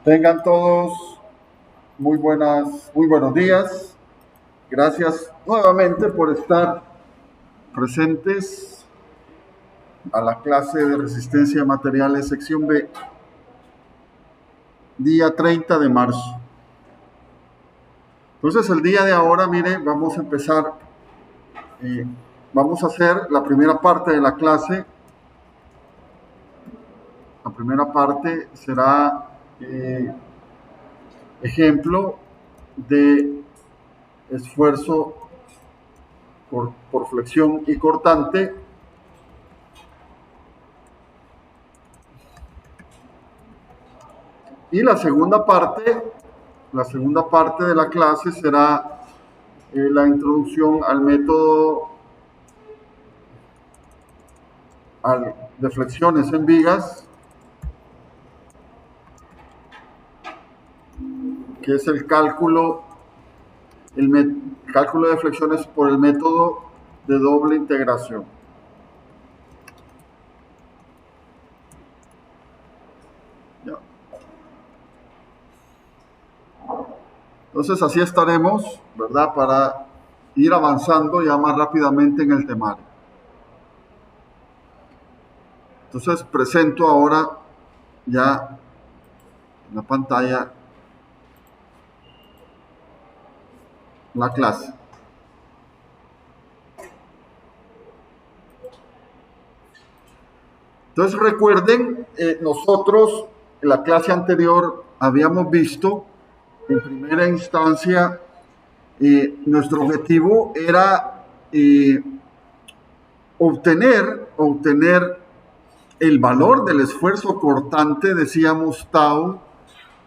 Tengan todos muy buenos días. Gracias nuevamente por estar presentes a la clase de resistencia a materiales sección B, día 30 de marzo. Entonces el día de ahora, mire, vamos a empezar, vamos a hacer la primera parte de la clase. La primera parte será ejemplo de esfuerzo por flexión y cortante. Y la segunda parte de la clase será la introducción al método de flexiones en vigas, que es el cálculo de flexiones por el método de doble integración. Ya. Entonces así estaremos, ¿verdad? Para ir avanzando ya más rápidamente en el temario. Entonces presento ahora ya en la pantalla la clase. Entonces recuerden, nosotros en la clase anterior habíamos visto en primera instancia nuestro objetivo era obtener el valor del esfuerzo cortante, decíamos tau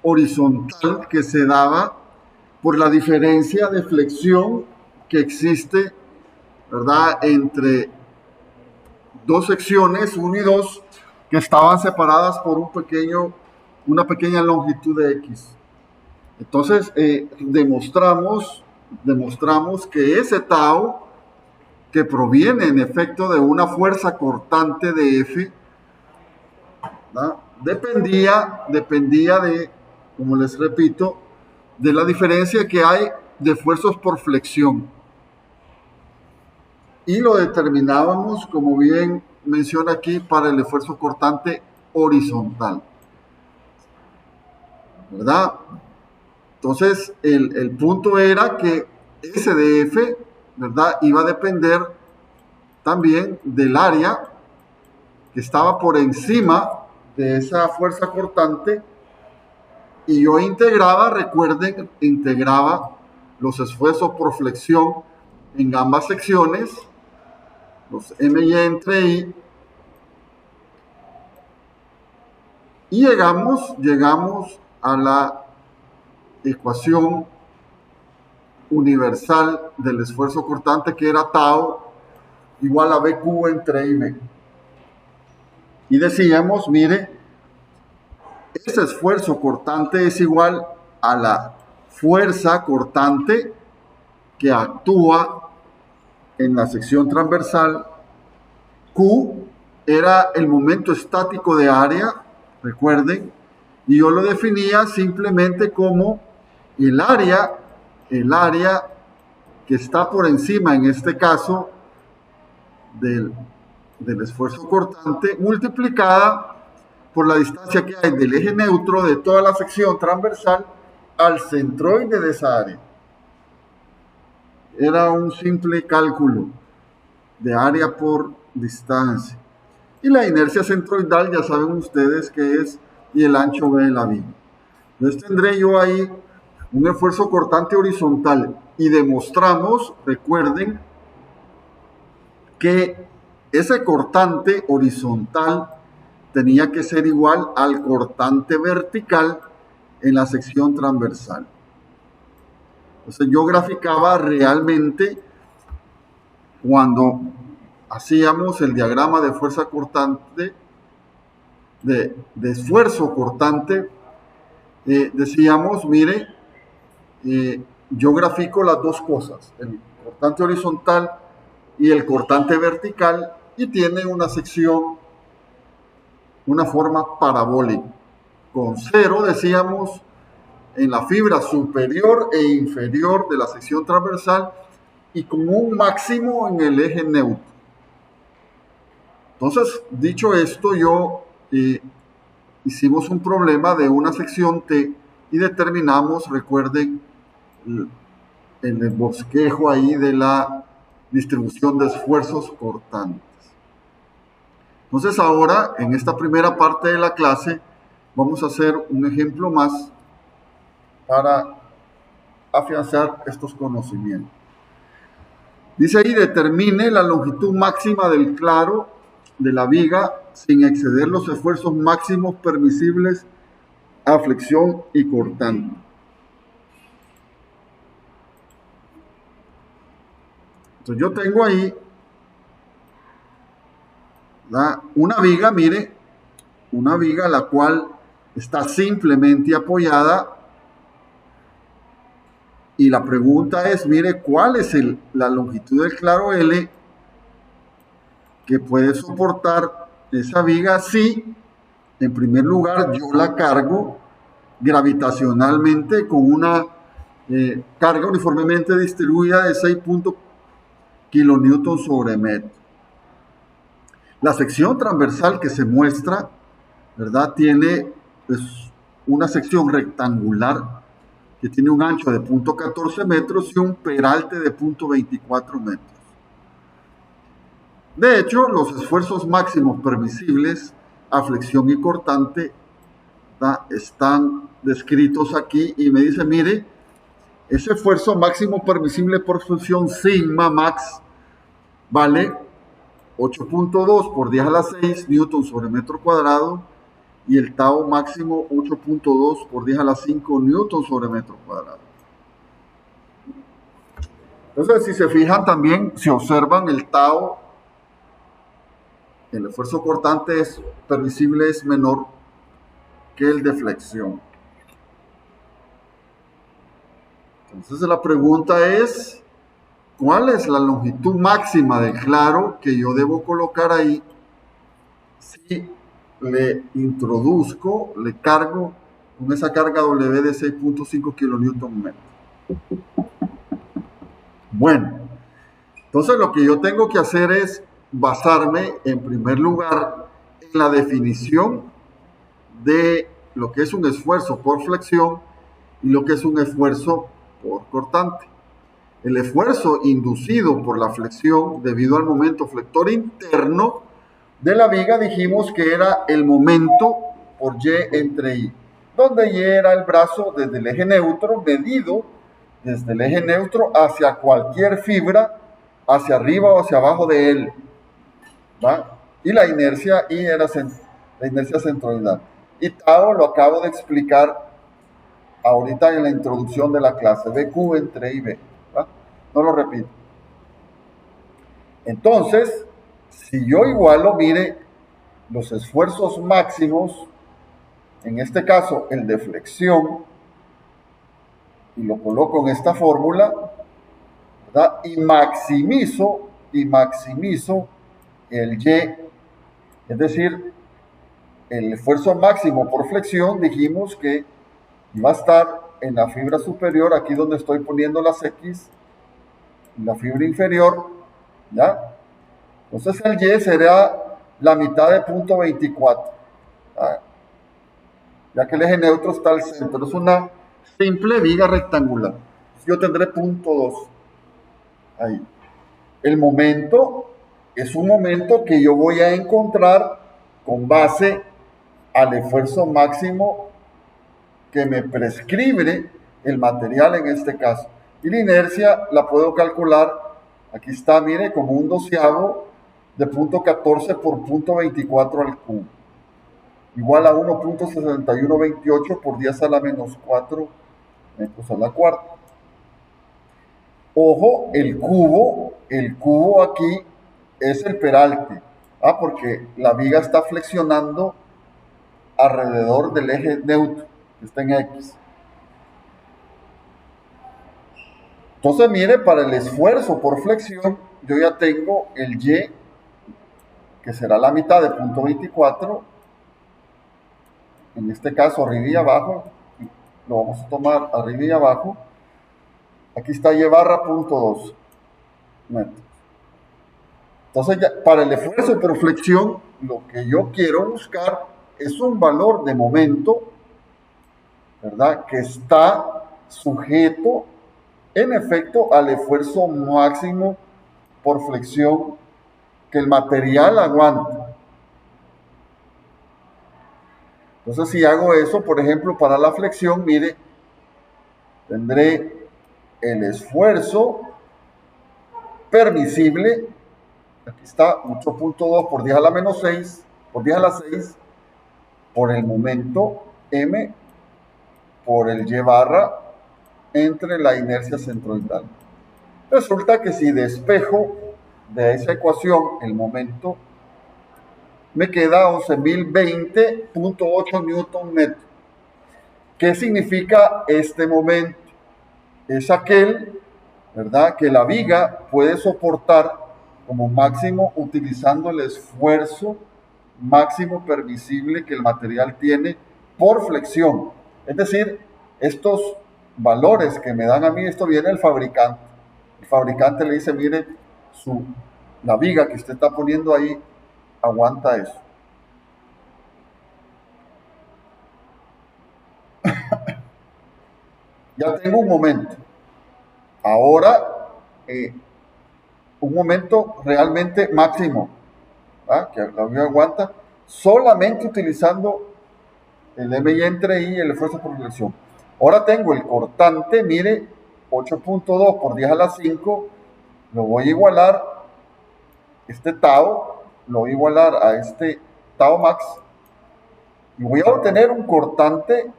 horizontal, que se daba por la diferencia de flexión que existe, ¿verdad?, entre dos secciones, 1 y 2, que estaban separadas por una pequeña longitud de X. Entonces, demostramos que ese tau, que proviene en efecto de una fuerza cortante de F, ¿verdad?, dependía de, como les repito, de la diferencia que hay de esfuerzos por flexión. Y lo determinábamos, como bien menciona aquí, para el esfuerzo cortante horizontal, ¿verdad? Entonces, el punto era que ese de F, ¿verdad?, iba a depender también del área que estaba por encima de esa fuerza cortante, y yo recuerden, integraba los esfuerzos por flexión en ambas secciones, los M y entre I, y llegamos a la ecuación universal del esfuerzo cortante, que era tau igual a BQ entre IB. Y decíamos, mire, ese esfuerzo cortante es igual a la fuerza cortante que actúa en la sección transversal. Q era el momento estático de área, recuerden, y yo lo definía simplemente como el área que está por encima, en este caso, del esfuerzo cortante, multiplicada por la distancia que hay del eje neutro de toda la sección transversal al centroide de esa área. Era un simple cálculo de área por distancia. Y la inercia centroidal, ya saben ustedes que es, y el ancho B de la viga. Entonces tendré yo ahí un esfuerzo cortante horizontal, y demostramos, recuerden, que ese cortante horizontal tenía que ser igual al cortante vertical en la sección transversal. Entonces yo graficaba realmente, cuando hacíamos el diagrama de fuerza cortante, de esfuerzo cortante, decíamos, mire, yo grafico las dos cosas, el cortante horizontal y el cortante vertical, y tiene una sección, una forma parabólica. con 0, decíamos, en la fibra superior e inferior de la sección transversal y con un máximo en el eje neutro. Entonces, dicho esto, hicimos un problema de una sección T y determinamos, recuerden, el bosquejo ahí de la distribución de esfuerzos cortantes. Entonces ahora, en esta primera parte de la clase, vamos a hacer un ejemplo más para afianzar estos conocimientos. Dice ahí, determine la longitud máxima del claro de la viga sin exceder los esfuerzos máximos permisibles a flexión y cortante. Entonces yo tengo ahí una viga, mire, una viga la cual está simplemente apoyada y la pregunta es, mire, ¿cuál es la longitud del claro L que puede soportar esa viga si, en primer lugar, yo la cargo gravitacionalmente con una carga uniformemente distribuida de 6 kilonewton sobre metro? La sección transversal que se muestra, ¿verdad? Tiene pues, una sección rectangular que tiene un ancho de 0.14 metros y un peralte de 0.24 metros. De hecho, los esfuerzos máximos permisibles a flexión y cortante están descritos aquí y me dice, mire, ese esfuerzo máximo permisible por flexión sigma max vale 8.2 por 10 a la 6 newton sobre metro cuadrado y el tau máximo 8.2 por 10 a la 5 newton sobre metro cuadrado. Entonces, si se fijan también, si observan el tau, el esfuerzo cortante permisible es menor que el de flexión. Entonces la pregunta es, ¿cuál es la longitud máxima del claro que yo debo colocar ahí si le introduzco, le cargo con esa carga W de 6.5 kilonewton metro? Bueno, entonces lo que yo tengo que hacer es basarme en primer lugar en la definición de lo que es un esfuerzo por flexión y lo que es un esfuerzo por cortante. El esfuerzo inducido por la flexión debido al momento flector interno de la viga dijimos que era el momento por Y entre I, donde Y era el brazo desde el eje neutro medido desde el eje neutro hacia cualquier fibra, hacia arriba o hacia abajo de él, ¿va? Y la inercia I era la inercia centroidal. Y tau lo acabo de explicar ahorita en la introducción de la clase, BQ entre IB, ¿va? No lo repito. Entonces, si yo igualo, mire, los esfuerzos máximos, en este caso el de flexión, y lo coloco en esta fórmula, ¿verdad? Y maximizo el Y, es decir, el esfuerzo máximo por flexión, dijimos que va a estar en la fibra superior, aquí donde estoy poniendo las X, en la fibra inferior, ¿ya? Entonces el Y será la mitad de 0.24, ¿ya? Ya que el eje neutro está al centro, es una simple viga rectangular. Yo tendré 0.2 ahí. El momento es un momento que yo voy a encontrar con base al esfuerzo máximo que me prescribe el material en este caso. Y la inercia la puedo calcular, aquí está, mire, como un doceavo de 0.14 por 0.24 al cubo, igual a 1.6128 por 10 a la menos 4 metros a la cuarta. Ojo, el cubo aquí es el peralte, porque la viga está flexionando alrededor del eje neutro, que está en X. Entonces, mire, para el esfuerzo por flexión, yo ya tengo el Y, que será la mitad de 0.24, en este caso arriba y abajo, lo vamos a tomar arriba y abajo. Aquí está Y barra .2 metros. Entonces, ya, para el esfuerzo por flexión, lo que yo quiero buscar es un valor de momento, ¿verdad?, que está sujeto, en efecto, al esfuerzo máximo por flexión que el material aguanta. Entonces, si hago eso, por ejemplo, para la flexión, mire, tendré el esfuerzo permisible, aquí está, 8.2 por 10 a la menos 6, por 10 a la 6, por el momento M, por el Y barra, entre la inercia centroidal. Resulta que si despejo de esa ecuación el momento, me queda 11.020.8 newton metro. ¿Qué significa este momento? Es aquel, ¿verdad?, que la viga puede soportar como máximo utilizando el esfuerzo máximo permisible que el material tiene por flexión. Es decir, estos valores que me dan a mí, esto viene del fabricante. El fabricante le dice, mire, la viga que usted está poniendo ahí aguanta eso. Ya tengo un momento. Ahora, un momento realmente máximo, ¿verdad?, que la viga aguanta solamente utilizando el MY entre I y el esfuerzo por flexión. Ahora tengo el cortante, mire, 8.2 por 10 a la 5, lo voy a igualar, este tau, lo voy a igualar a este tau max, y voy a obtener un cortante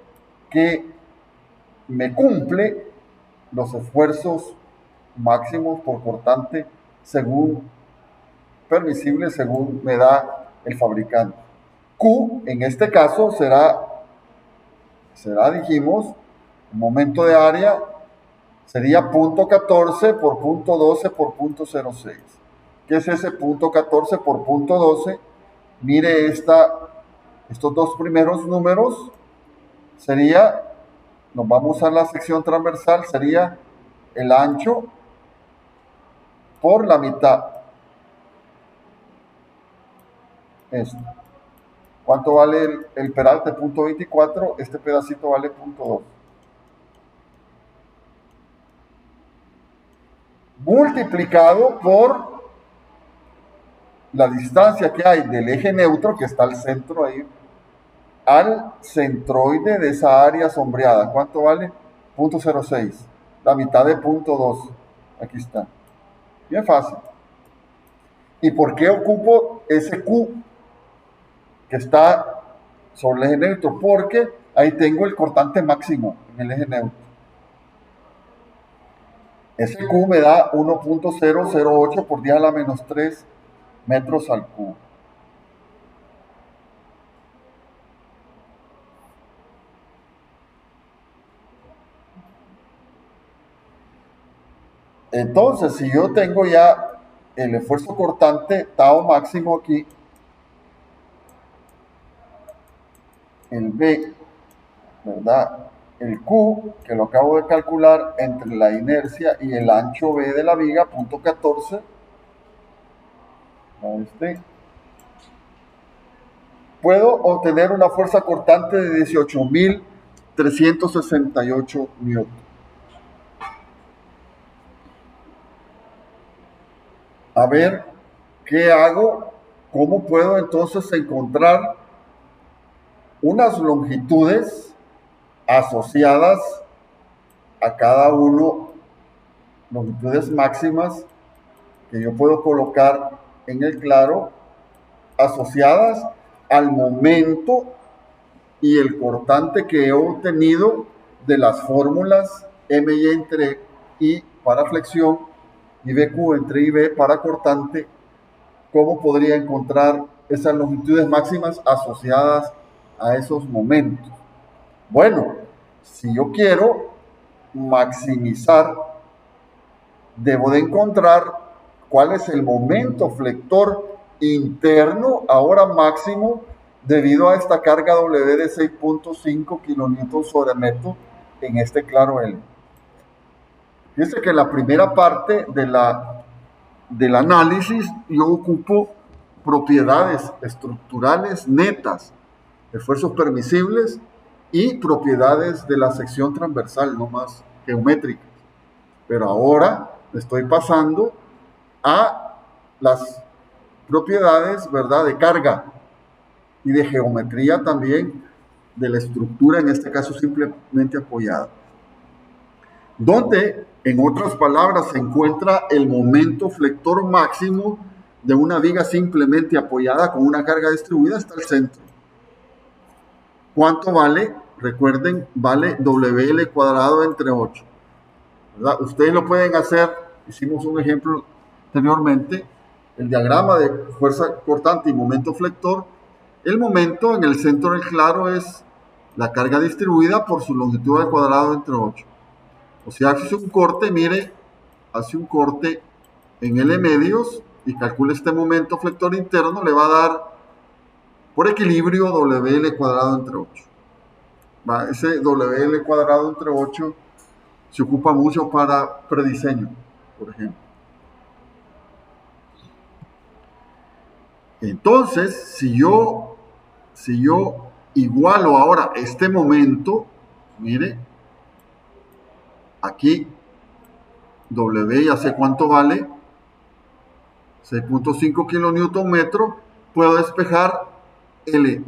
que me cumple los esfuerzos máximos por cortante según permisible, según me da el fabricante. Q, en este caso, será, dijimos, el momento de área sería 0.14 por 0.12 por 0.06. ¿Qué es ese 0.14 por 0.12? Mire estos dos primeros números, sería, nos vamos a la sección transversal, sería el ancho por la mitad. Esto. ¿Cuánto vale el peralte? 0.24, este pedacito vale 0.2. Multiplicado por la distancia que hay del eje neutro, que está al centro ahí, al centroide de esa área sombreada. ¿Cuánto vale? 0.06. La mitad de 0.2. Aquí está. Bien fácil. ¿Y por qué ocupo ese Q que está sobre el eje neutro? Porque ahí tengo el cortante máximo en el eje neutro. Ese Q me da 1.008 por 10 a la menos 3 metros al cubo. Entonces, si yo tengo ya el esfuerzo cortante tau máximo aquí, el B, ¿verdad?, el Q, que lo acabo de calcular entre la inercia y el ancho B de la viga, 0.14, puedo obtener una fuerza cortante de 18.368 newton. A ver, ¿qué hago? ¿Cómo puedo entonces encontrar unas longitudes asociadas a cada uno, longitudes máximas que yo puedo colocar en el claro, asociadas al momento y el cortante que he obtenido de las fórmulas MY entre I para flexión y BQ entre IB para cortante? ¿Cómo podría encontrar esas longitudes máximas asociadas a esos momentos? Bueno, si yo quiero maximizar, debo de encontrar cuál es el momento flector interno, ahora máximo, debido a esta carga W de 6.5 kilonewtons sobre metro en este claro L. Fíjense que la primera parte del análisis yo ocupo propiedades estructurales netas, esfuerzos permisibles y propiedades de la sección transversal, no más geométricas. Pero ahora estoy pasando a las propiedades, ¿verdad?, de carga y de geometría también de la estructura, en este caso simplemente apoyada. Donde, en otras palabras, se encuentra el momento flector máximo de una viga simplemente apoyada con una carga distribuida hasta el centro. ¿Cuánto vale? Recuerden, vale WL cuadrado entre 8. ¿Verdad? Ustedes lo pueden hacer, hicimos un ejemplo anteriormente, el diagrama de fuerza cortante y momento flector. El momento en el centro del claro es la carga distribuida por su longitud al cuadrado entre 8. O sea, hace un corte, mire, hace un corte en L medios y calcula este momento flector interno, le va a dar por equilibrio WL cuadrado entre 8. ¿Va? Ese WL cuadrado entre 8 se ocupa mucho para prediseño, por ejemplo. Entonces, si yo igualo ahora este momento, mire, aquí W ya sé cuánto vale, 6.5 kilonewton metro, puedo despejar L.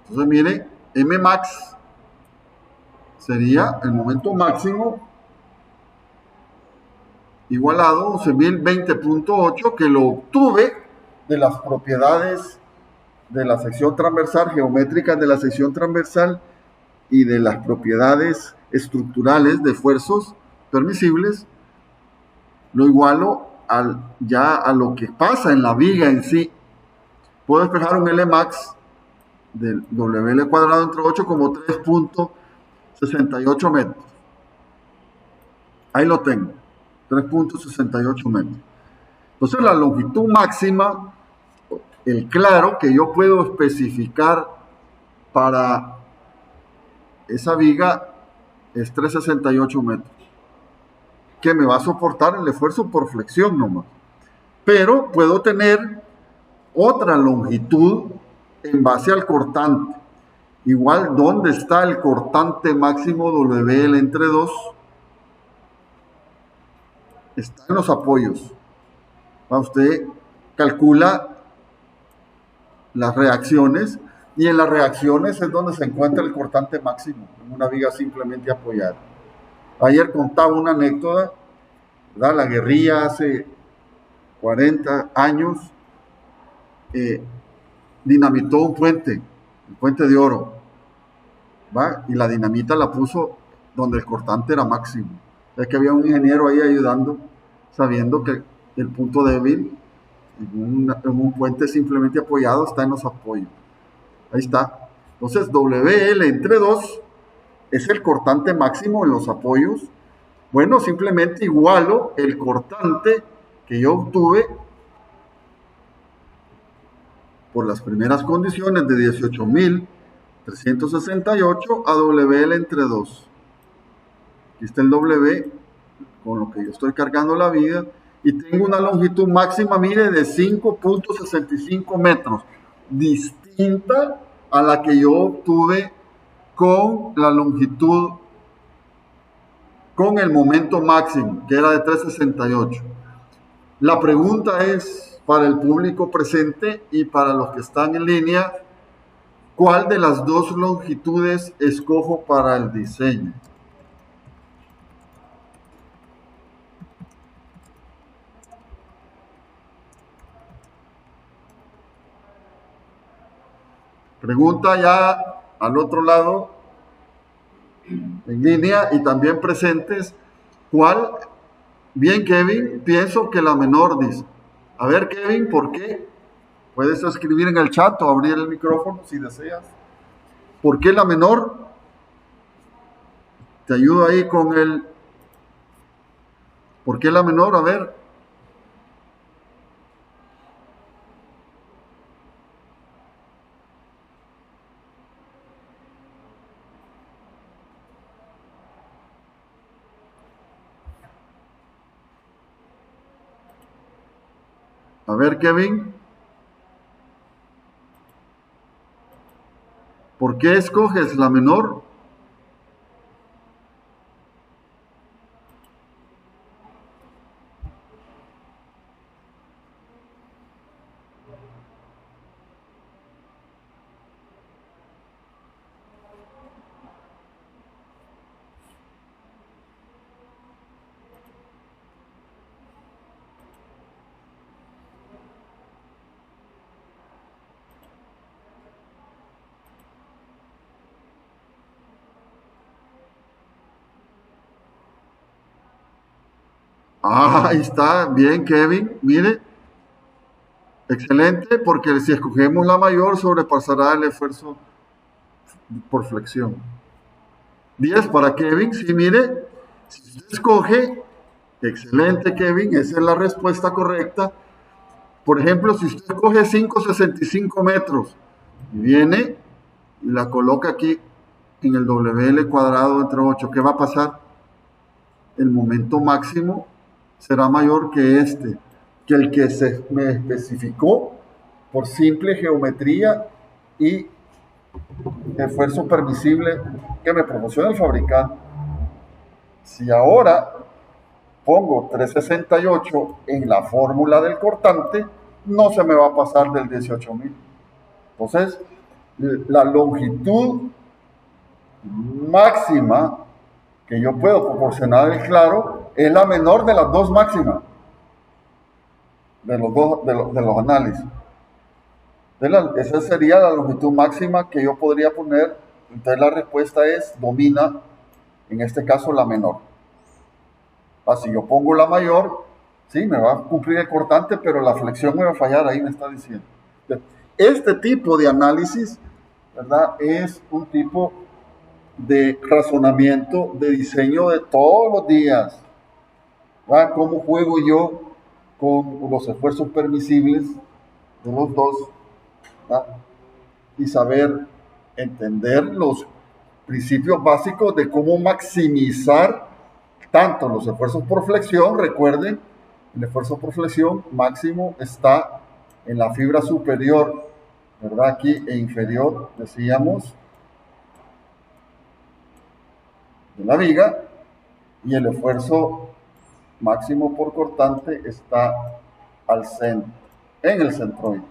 Entonces, mire, M max sería el momento máximo igualado 11.020.8 que lo obtuve de las propiedades de la sección transversal, geométricas de la sección transversal y de las propiedades estructurales de esfuerzos permisibles, lo igualo ya a lo que pasa en la viga en sí. Puedo despejar un L max del WL cuadrado entre 8 como 3.68 metros. Ahí lo tengo, 3.68 metros. Entonces la longitud máxima, el claro que yo puedo especificar para esa viga es 368 metros, que me va a soportar el esfuerzo por flexión nomás. Pero puedo tener otra longitud en base al cortante. Igual, ¿dónde está el cortante máximo WL entre 2? Está en los apoyos. Usted calcula las reacciones y en las reacciones es donde se encuentra el cortante máximo en una viga simplemente apoyada. Ayer contaba una anécdota, ¿verdad? La guerrilla hace 40 años dinamitó un puente, el puente de Oro, ¿va? Y la dinamita la puso donde el cortante era máximo. Es que había un ingeniero ahí ayudando, sabiendo que el punto débil en un puente simplemente apoyado está en los apoyos. Ahí está. Entonces, WL entre 2 es el cortante máximo en los apoyos. Bueno, simplemente igualo el cortante que yo obtuve por las primeras condiciones de 18.368 a WL entre 2. Aquí está el W con lo que yo estoy cargando la viga y tengo una longitud máxima, mire, de 5.65 metros, distinta a la que yo obtuve con la longitud, con el momento máximo, que era de 368. La pregunta es, para el público presente y para los que están en línea, ¿cuál de las dos longitudes escojo para el diseño? Pregunta ya al otro lado, en línea y también presentes, ¿cuál? Bien, Kevin, pienso que la menor, dice. A ver, Kevin, ¿por qué? Puedes escribir en el chat o abrir el micrófono si deseas. ¿Por qué la menor? Te ayudo ahí con el... ¿Por qué la menor? A ver. A ver, Kevin, ¿por qué escoges la menor? Ah, ahí está, bien, Kevin. Mire, excelente, porque si escogemos la mayor, sobrepasará el esfuerzo por flexión. 10 para Kevin. Sí, mire, si usted escoge, excelente, Kevin, esa es la respuesta correcta. Por ejemplo, si usted coge 5,65 metros y viene y la coloca aquí en el WL cuadrado entre 8, ¿qué va a pasar? El momento máximo será mayor que este, que el que se me especificó por simple geometría y esfuerzo permisible que me proporciona el fabricante. Si ahora pongo 368 en la fórmula del cortante, no se me va a pasar del 18.000. Entonces, la longitud máxima que yo puedo proporcionar el claro es la menor de las dos máximas de los análisis. Esa sería la longitud máxima que yo podría poner. Entonces la respuesta es domina, en este caso, la menor. Si yo pongo la mayor, sí, me va a cumplir el cortante, pero la flexión me va a fallar, ahí me está diciendo. Este tipo de análisis, ¿verdad? Es un tipo de razonamiento, de diseño de todos los días. ¿Verdad? ¿Cómo juego yo con los esfuerzos permisibles de los dos? ¿Verdad? Y saber entender los principios básicos de cómo maximizar tanto los esfuerzos por flexión. Recuerden, el esfuerzo por flexión máximo está en la fibra superior, ¿verdad? Aquí e inferior, decíamos, de la viga, y el esfuerzo máximo por cortante está al centro, en el centroide.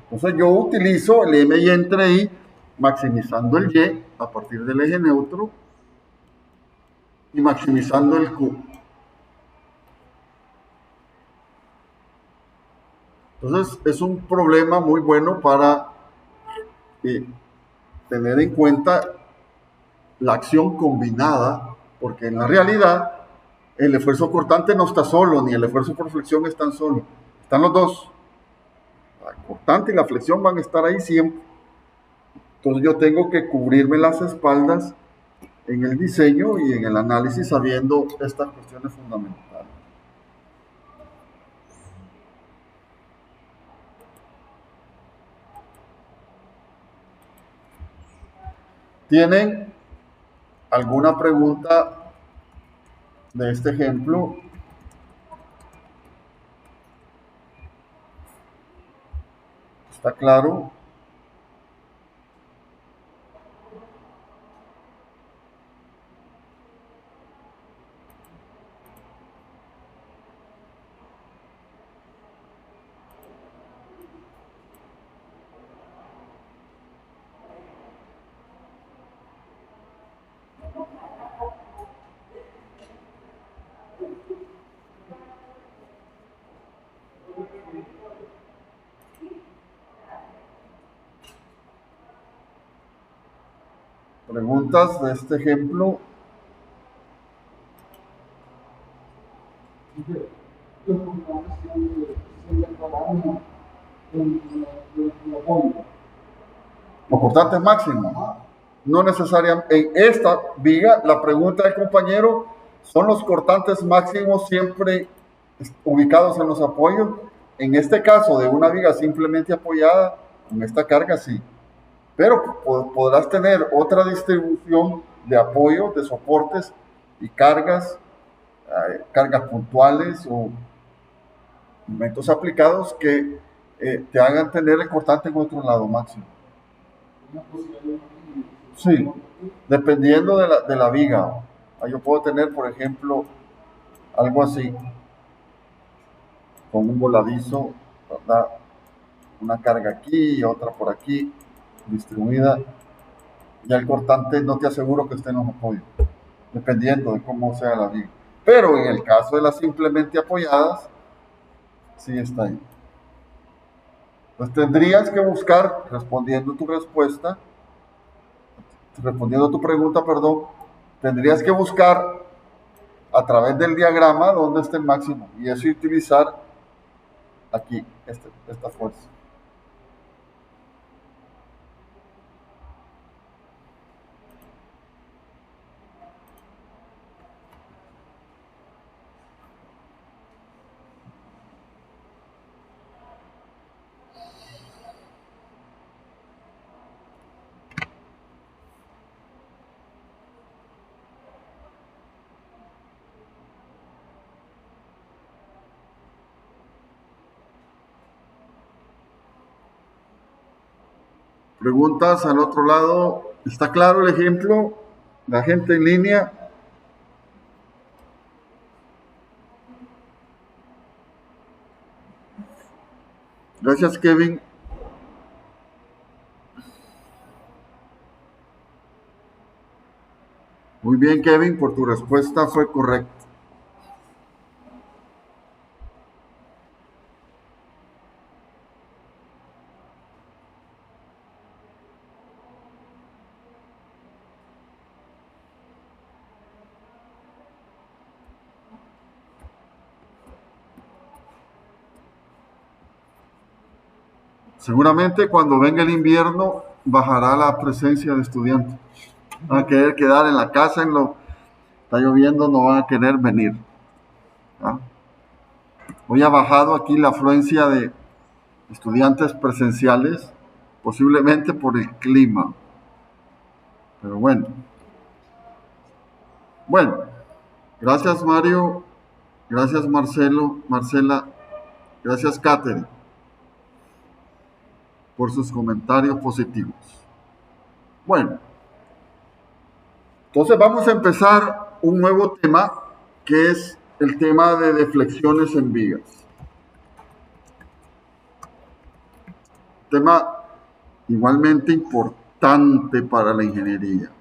Entonces yo utilizo el M y entre I, maximizando el Y a partir del eje neutro y maximizando el Q. Entonces es un problema muy bueno para tener en cuenta la acción combinada, porque en la realidad el esfuerzo cortante no está solo, ni el esfuerzo por flexión están solos, están los dos. La cortante y la flexión van a estar ahí siempre. Entonces yo tengo que cubrirme las espaldas en el diseño y en el análisis sabiendo estas cuestiones fundamentales. ¿Tienen alguna pregunta de este ejemplo? ¿Está claro? ¿Preguntas de este ejemplo? Los cortantes máximos. No necesariamente. En esta viga, la pregunta del compañero, ¿son los cortantes máximos siempre ubicados en los apoyos? En este caso, de una viga simplemente apoyada, con esta carga sí. Pero podrás tener otra distribución de apoyos, de soportes y cargas puntuales o Métodos aplicados que te hagan tener el cortante en otro lado máximo. Sí, dependiendo de la viga. Yo puedo tener, por ejemplo, algo así, con un voladizo, ¿verdad? Una carga aquí y otra por aquí, distribuida. Ya el cortante no te aseguro que esté en los apoyos, dependiendo de cómo sea la viga. Pero en el caso de las simplemente apoyadas, sí está ahí. Pues tendrías que buscar, respondiendo a tu pregunta, perdón, tendrías que buscar a través del diagrama dónde está el máximo y eso utilizar aquí, esta fuerza. Preguntas al otro lado. ¿Está claro el ejemplo? La gente en línea. Gracias, Kevin. Muy bien, Kevin, por tu respuesta fue correcta. Seguramente cuando venga el invierno bajará la presencia de estudiantes. Van a querer quedar en la casa, está lloviendo, no van a querer venir. ¿Ah? Hoy ha bajado aquí la afluencia de estudiantes presenciales, posiblemente por el clima. Pero bueno. Bueno, gracias Mario, gracias Marcelo, Marcela, gracias Katherine por sus comentarios positivos. Bueno, entonces vamos a empezar un nuevo tema que es el tema de deflexiones en vigas. Tema igualmente importante para la ingeniería.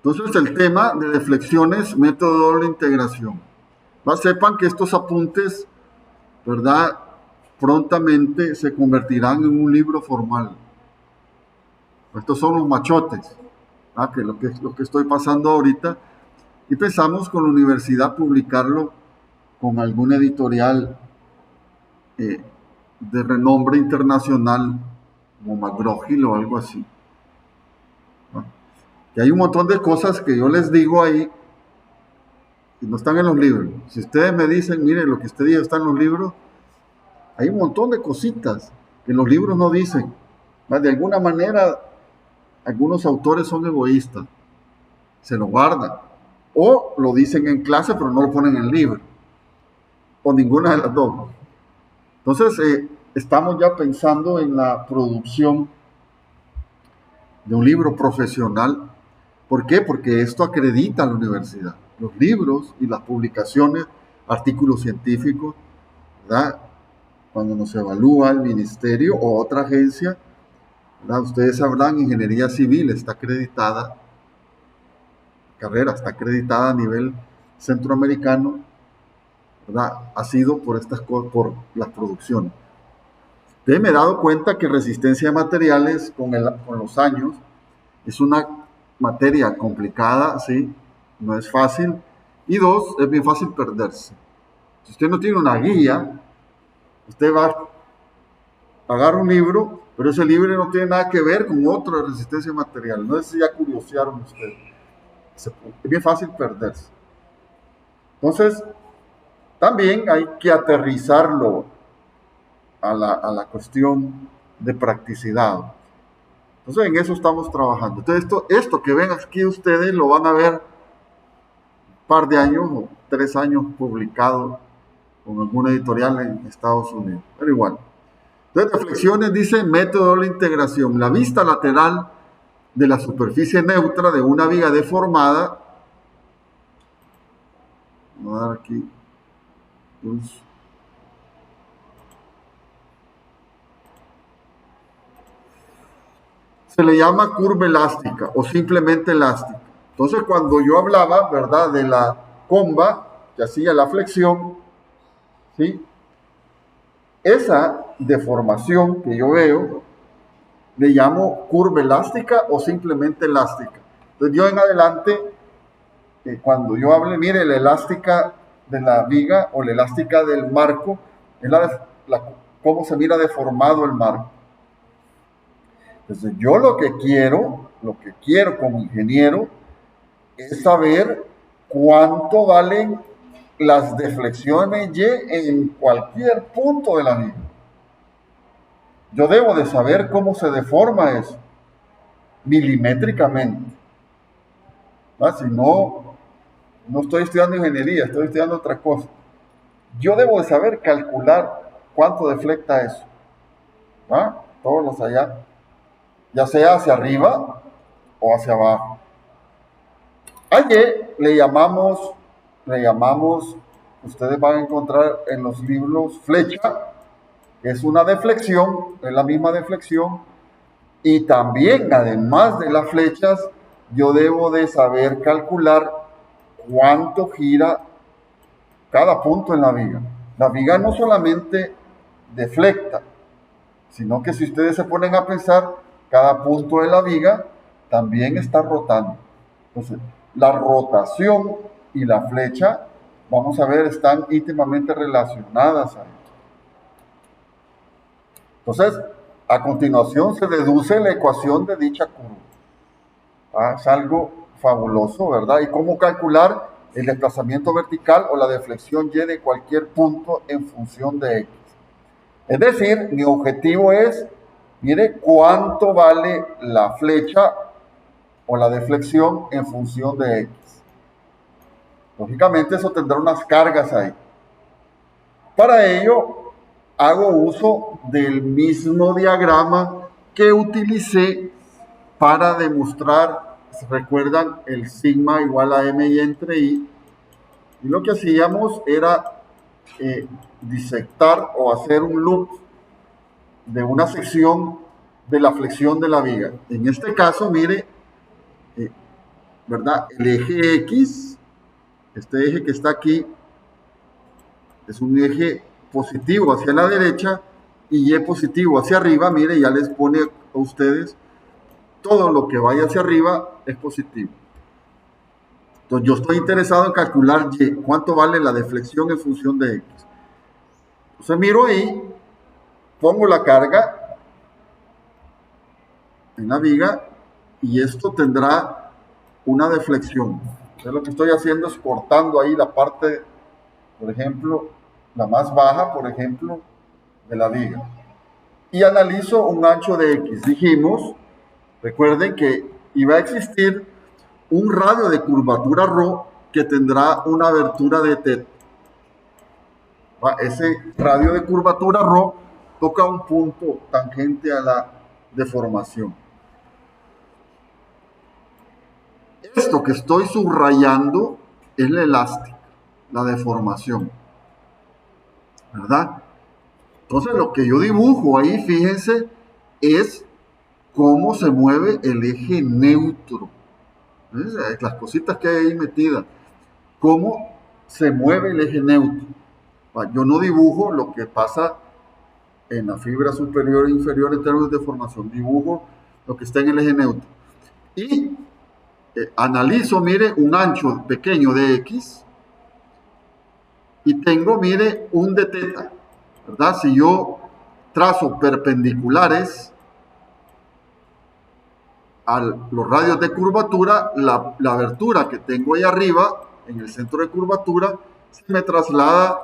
Entonces el tema de deflexiones, método de doble integración. Sepan que estos apuntes, ¿verdad? Prontamente se convertirán en un libro formal. Estos son los machotes, lo que estoy pasando ahorita. Y pensamos con la universidad publicarlo con algún editorial de renombre internacional, como McGraw-Hill o algo así. Y hay un montón de cosas que yo les digo ahí y no están en los libros. Si ustedes me dicen, miren, lo que usted dice está en los libros, hay un montón de cositas que los libros no dicen. De alguna manera, algunos autores son egoístas, se lo guardan. O lo dicen en clase, pero no lo ponen en el libro. O ninguna de las dos. Entonces, estamos ya pensando en la producción de un libro profesional. ¿Por qué? Porque esto acredita a la universidad. Los libros y las publicaciones, artículos científicos, ¿verdad? Cuando nos evalúa el ministerio o otra agencia, ¿verdad? Ustedes sabrán, ingeniería civil está acreditada, carrera está acreditada a nivel centroamericano, ¿verdad? Ha sido por las producciones. Entonces me he dado cuenta que resistencia de materiales con los años es una materia complicada, ¿sí? No es fácil. Y dos, es bien fácil perderse. Si usted no tiene una guía, usted va a agarrar un libro, pero ese libro no tiene nada que ver con otro de resistencia de materiales. No sé si ya curiosearon ustedes. Es bien fácil perderse. Entonces, también hay que aterrizarlo a la cuestión de practicidad. Entonces en eso estamos trabajando. Entonces esto que ven aquí ustedes lo van a ver un par de años o 3 años publicado con alguna editorial en Estados Unidos, pero igual. Entonces reflexiones dice método de la integración. La vista lateral de la superficie neutra de una viga deformada. Voy a dar aquí se le llama curva elástica o simplemente elástica. Entonces, cuando yo hablaba, ¿verdad?, de la comba que hacía la flexión, ¿sí?, esa deformación que yo veo le llamo curva elástica o simplemente elástica. Entonces, yo en adelante, cuando yo hable, mire, la elástica de la viga o la elástica del marco, es cómo se mira deformado el marco. Entonces, yo lo que quiero como ingeniero es saber cuánto valen las deflexiones Y en cualquier punto de la viga. Yo debo de saber cómo se deforma eso, milimétricamente. Si no, no estoy estudiando ingeniería, estoy estudiando otra cosa. Yo debo de saber calcular cuánto deflecta eso. Todos los allá, ya sea hacia arriba o hacia abajo. A Y le llamamos, ustedes van a encontrar en los libros flecha, que es una deflexión, es la misma deflexión, y también, además de las flechas, yo debo de saber calcular cuánto gira cada punto en la viga. La viga no solamente deflecta, sino que si ustedes se ponen a pensar, cada punto de la viga también está rotando. Entonces, la rotación y la flecha, vamos a ver, están íntimamente relacionadas ahí. Entonces, a continuación se deduce la ecuación de dicha curva. Es algo fabuloso, ¿verdad? Y cómo calcular el desplazamiento vertical o la deflexión Y de cualquier punto en función de X. Es decir, mi objetivo es, mire, cuánto vale la flecha o la deflexión en función de X. Lógicamente eso tendrá unas cargas ahí. Para ello, hago uso del mismo diagrama que utilicé para demostrar, ¿se recuerdan? El sigma igual a m y entre i. Y lo que hacíamos era disectar o hacer un loop de una sección de la flexión de la viga. En este caso, mire, ¿verdad? El eje X, este eje que está aquí, es un eje positivo hacia la derecha y Y positivo hacia arriba. Mire, ya les pone a ustedes todo lo que vaya hacia arriba es positivo. Entonces yo estoy interesado en calcular Y, cuánto vale la deflexión en función de X. Entonces miro ahí, pongo la carga en la viga y esto tendrá una deflexión. Entonces lo que estoy haciendo es cortando ahí la parte, por ejemplo, la más baja, por ejemplo, de la viga. Y analizo un ancho de X. Dijimos, recuerden que iba a existir un radio de curvatura ρ que tendrá una abertura de θ. Ese radio de curvatura ρ toca un punto tangente a la deformación. Esto que estoy subrayando es la elástica, la deformación, ¿verdad? Entonces lo que yo dibujo ahí, fíjense, es cómo se mueve el eje neutro. Las cositas que hay ahí metidas. Cómo se mueve el eje neutro. Yo no dibujo lo que pasa en la fibra superior e inferior en términos de deformación. Dibujo lo que está en el eje neutro. Y analizo, mire, un ancho pequeño de X. Y tengo, mire, un de θ. ¿Verdad? Si yo trazo perpendiculares a los radios de curvatura, la abertura que tengo ahí arriba, en el centro de curvatura, se me traslada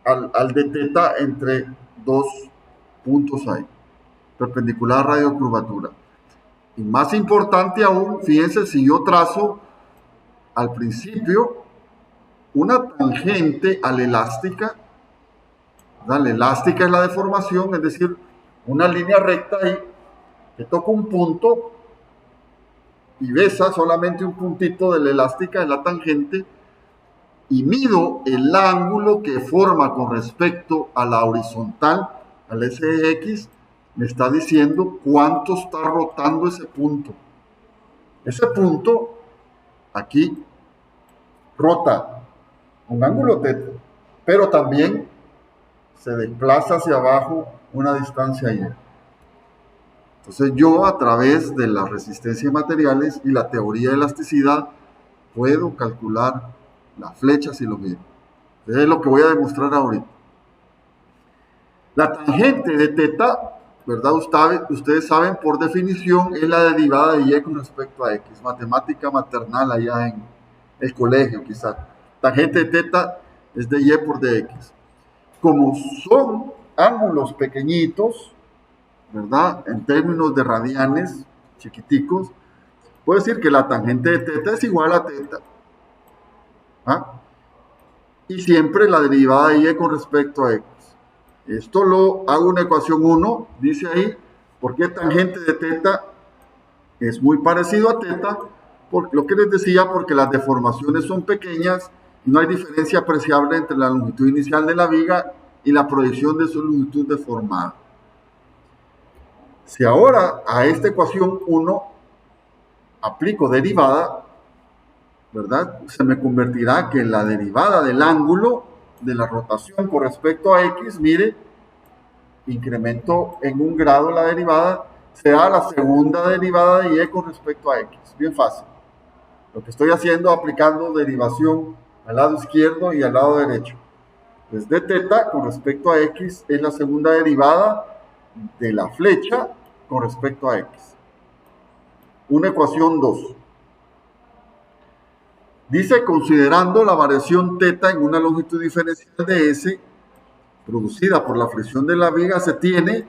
al de θ entre dos puntos ahí. perpendicular a radio de curvatura. Y más importante aún, fíjense, si yo trazo al principio una tangente a la elástica, ¿verdad? La elástica es la deformación, es decir, una línea recta ahí, que toca un punto y besa solamente un puntito de la elástica de la tangente, y mido el ángulo que forma con respecto a la horizontal, al eje de X, me está diciendo cuánto está rotando ese punto. Ese punto aquí rota un ángulo θ, pero también se desplaza hacia abajo una distancia y. Entonces yo, a través de la resistencia de materiales y la teoría de elasticidad, puedo calcular la flecha si lo mido. Es lo que voy a demostrar ahorita. La tangente de θ, ¿verdad? Ustedes saben, por definición, es la derivada de y con respecto a x. Matemática maternal allá en el colegio, quizás. Tangente de θ es de y por dx. Como son ángulos pequeñitos, ¿verdad? En términos de radianes chiquiticos, puedo decir que la tangente de θ es igual a θ. ¿Ah? Y siempre la derivada de y con respecto a x. Esto lo hago una ecuación 1, dice ahí, porque tangente de θ es muy parecido a θ, por lo que les decía, porque las deformaciones son pequeñas y no hay diferencia apreciable entre la longitud inicial de la viga y la proyección de su longitud deformada. Si ahora a esta ecuación 1 aplico derivada, ¿verdad? Se me convertirá que la derivada del ángulo de la rotación con respecto a x, mire, incremento en 1 grado la derivada, será la segunda derivada de y con respecto a x. Bien fácil. Lo que estoy haciendo, aplicando derivación al lado izquierdo y al lado derecho. Pues de θ con respecto a x es la segunda derivada de la flecha con respecto a x. Una ecuación 2. Dice, considerando la variación θ en una longitud diferencial de S, producida por la fricción de la viga, se tiene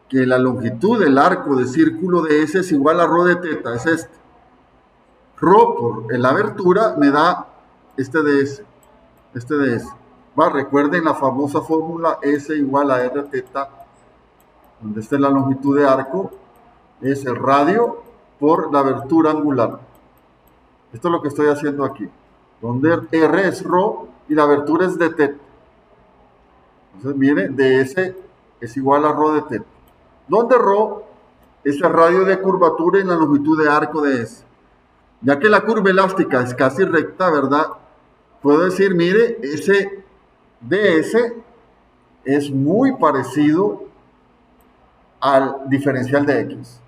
que la longitud del arco de círculo de S es igual a ρ de θ, es este. ρ por la abertura me da este de S. Recuerden la famosa fórmula S igual a R θ, donde esta es la longitud de arco, es el radio por la abertura angular. Esto es lo que estoy haciendo aquí, donde R es ρ y la abertura es de θ. Entonces, mire, ds es igual a ρ de θ, donde ρ es el radio de curvatura y la longitud de arco de S. Ya que la curva elástica es casi recta, ¿verdad? Puedo decir, mire, ese ds es muy parecido al diferencial de x.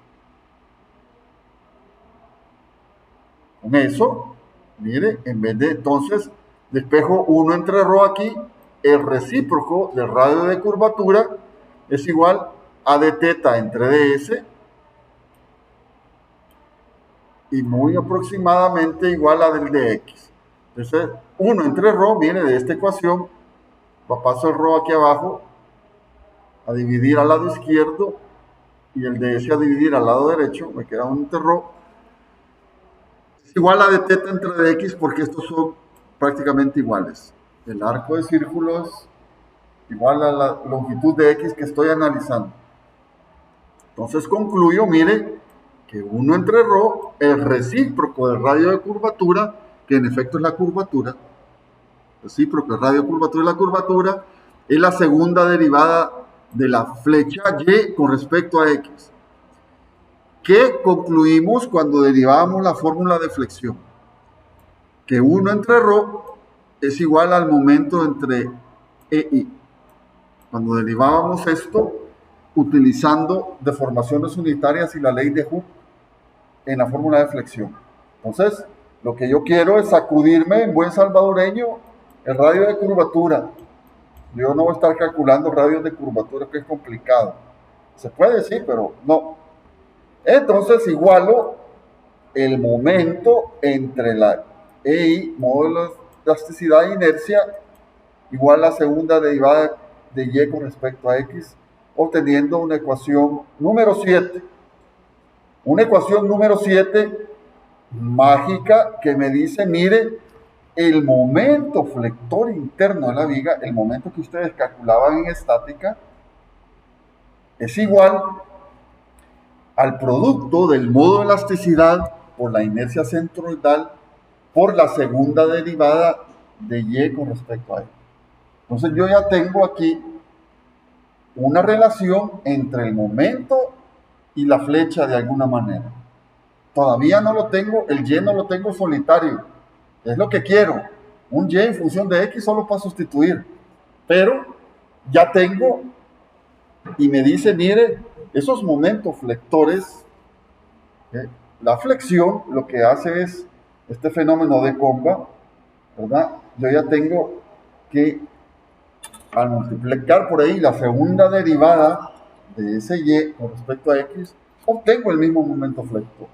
Con eso, mire, en vez de, entonces, despejo 1 entre ρ aquí, el recíproco del radio de curvatura es igual a d θ entre ds, y muy aproximadamente igual a del de x. Entonces, 1 entre ρ, mire, de esta ecuación, paso el ρ aquí abajo, a dividir al lado izquierdo, y el ds a dividir al lado derecho, me queda 1 entre ρ, es igual a d θ entre dx, porque estos son prácticamente iguales. El arco de círculo es igual a la longitud de x que estoy analizando. Entonces concluyo, mire, que 1 entre ρ, el recíproco del radio de curvatura, que en efecto es la curvatura, recíproco del radio de curvatura es la curvatura, es la segunda derivada de la flecha y con respecto a x. ¿Qué concluimos cuando derivamos la fórmula de flexión? Que 1 entre ρ es igual al momento entre e y. Cuando derivábamos esto utilizando deformaciones unitarias y la ley de Hooke en la fórmula de flexión. Entonces, lo que yo quiero es sacudirme en buen salvadoreño el radio de curvatura. Yo no voy a estar calculando radios de curvatura, que es complicado. Se puede, sí, pero no. Entonces, igualo el momento entre la EI, módulo de elasticidad e inercia, igual a la segunda derivada de Y con respecto a X, obteniendo una ecuación número 7. Una ecuación número 7 mágica que me dice, mire, el momento flector interno de la viga, el momento que ustedes calculaban en estática, es igual al producto del modo de elasticidad por la inercia centroidal por la segunda derivada de y con respecto a él. Entonces yo ya tengo aquí una relación entre el momento y la flecha de alguna manera. Todavía no lo tengo, el y no lo tengo solitario. Es lo que quiero. Un y en función de x solo para sustituir. Pero ya tengo y me dice, mire, esos momentos flectores, la flexión lo que hace es este fenómeno de comba, ¿verdad? Yo ya tengo que al multiplicar por ahí la segunda derivada de ese y con respecto a x, obtengo el mismo momento flector.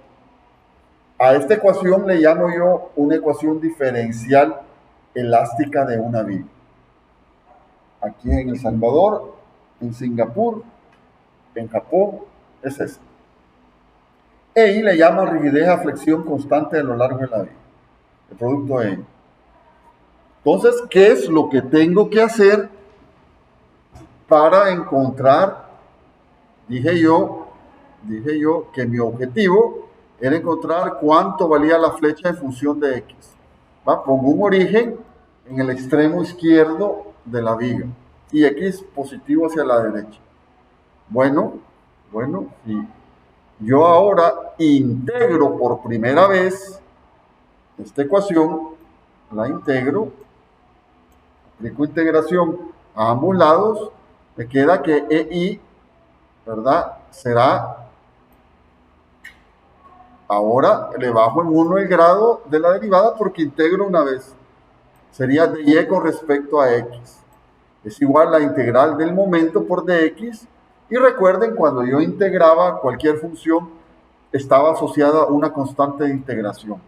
A esta ecuación le llamo yo una ecuación diferencial elástica de una viga. Aquí en El Salvador, en Singapur, en Japón, es esta. EI le llama rigidez a flexión constante a lo largo de la viga. El producto EI. Entonces, ¿qué es lo que tengo que hacer para encontrar? Dije yo que mi objetivo era encontrar cuánto valía la flecha en función de x. ¿Va? Pongo un origen en el extremo izquierdo de la viga y x positivo hacia la derecha. Bueno, y yo ahora integro por primera vez esta ecuación, la integro, aplico integración a ambos lados, me queda que EI, ¿verdad? Será, ahora le bajo en 1 el grado de la derivada porque integro una vez. Sería dy con respecto a x. Es igual a la integral del momento por dx. Y recuerden, cuando yo integraba cualquier función, estaba asociada a una constante de integración.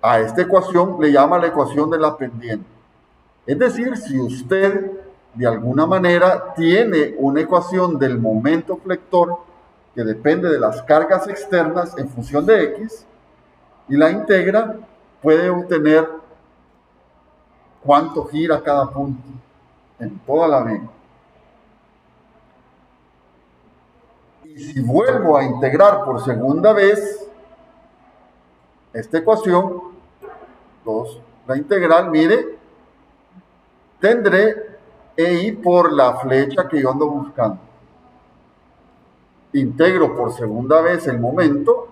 A esta ecuación le llama la ecuación de la pendiente. Es decir, si usted de alguna manera tiene una ecuación del momento flector que depende de las cargas externas en función de x y la integra, puede obtener cuánto gira cada punto en toda la viga. Y si vuelvo a integrar por segunda vez esta ecuación, la integral, mire, tendré EI por la flecha que yo ando buscando. Integro por segunda vez el momento,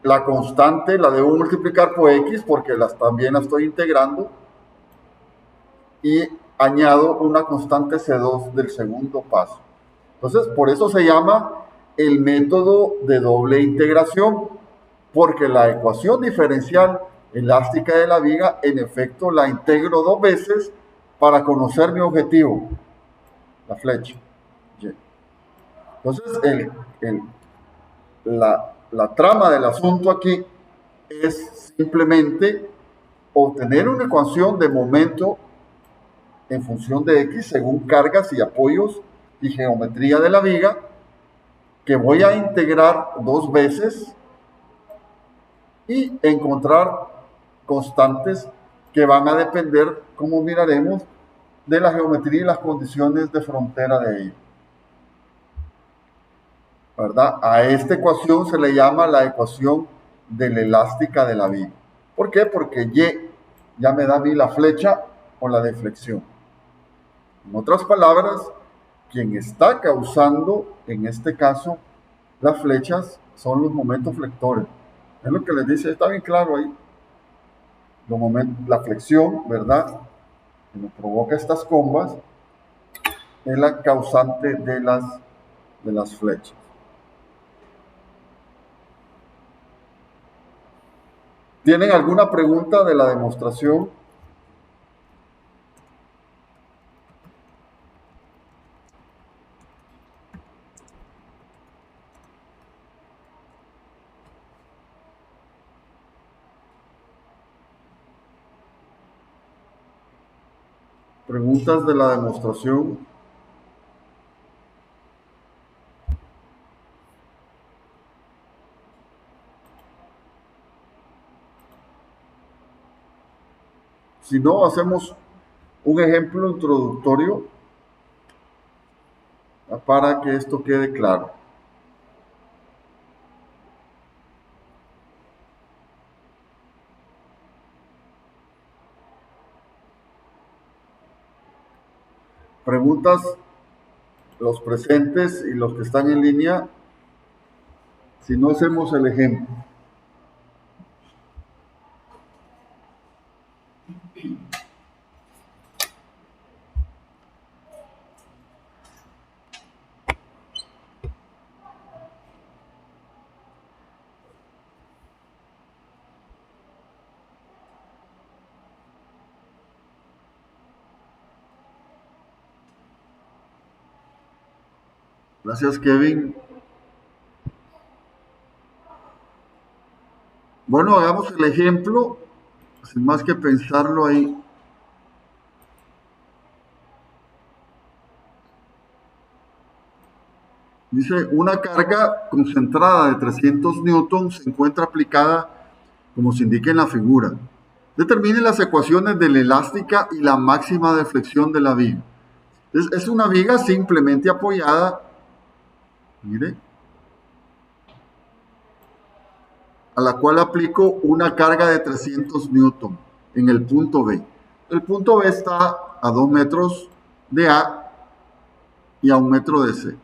la constante la debo multiplicar por x porque también la estoy integrando, y añado una constante C2 del segundo paso. Entonces, por eso se llama el método de doble integración, porque la ecuación diferencial elástica de la viga, en efecto, la integro 2 veces para conocer mi objetivo, la flecha. Entonces, la trama del asunto aquí es simplemente obtener una ecuación de momento en función de x según cargas y apoyos y geometría de la viga, que voy a integrar 2 veces y encontrar constantes que van a depender, como miraremos, de la geometría y las condiciones de frontera de ella. ¿Verdad? A esta ecuación se le llama la ecuación de la elástica de la viga. ¿Por qué? Porque Y ya me da a mí la flecha o la deflexión. En otras palabras, quien está causando, en este caso, las flechas son los momentos flectores. Es lo que les dice, está bien claro ahí. La flexión, ¿verdad? Que nos provoca estas combas, es la causante de las flechas. ¿Tienen alguna pregunta de la demostración? Preguntas de la demostración. Si no, hacemos un ejemplo introductorio para que esto quede claro. Preguntas los presentes y los que están en línea, si no hacemos el ejemplo. Gracias, Kevin. Bueno, hagamos el ejemplo, sin más que pensarlo ahí. Dice, una carga concentrada de 300 newtons se encuentra aplicada como se indica en la figura. Determine las ecuaciones de la elástica y la máxima deflexión de la viga. Es una viga simplemente apoyada, mire, a la cual aplico una carga de 300 newton en el punto B. El punto B está a 2 metros de A y a 1 metro de C.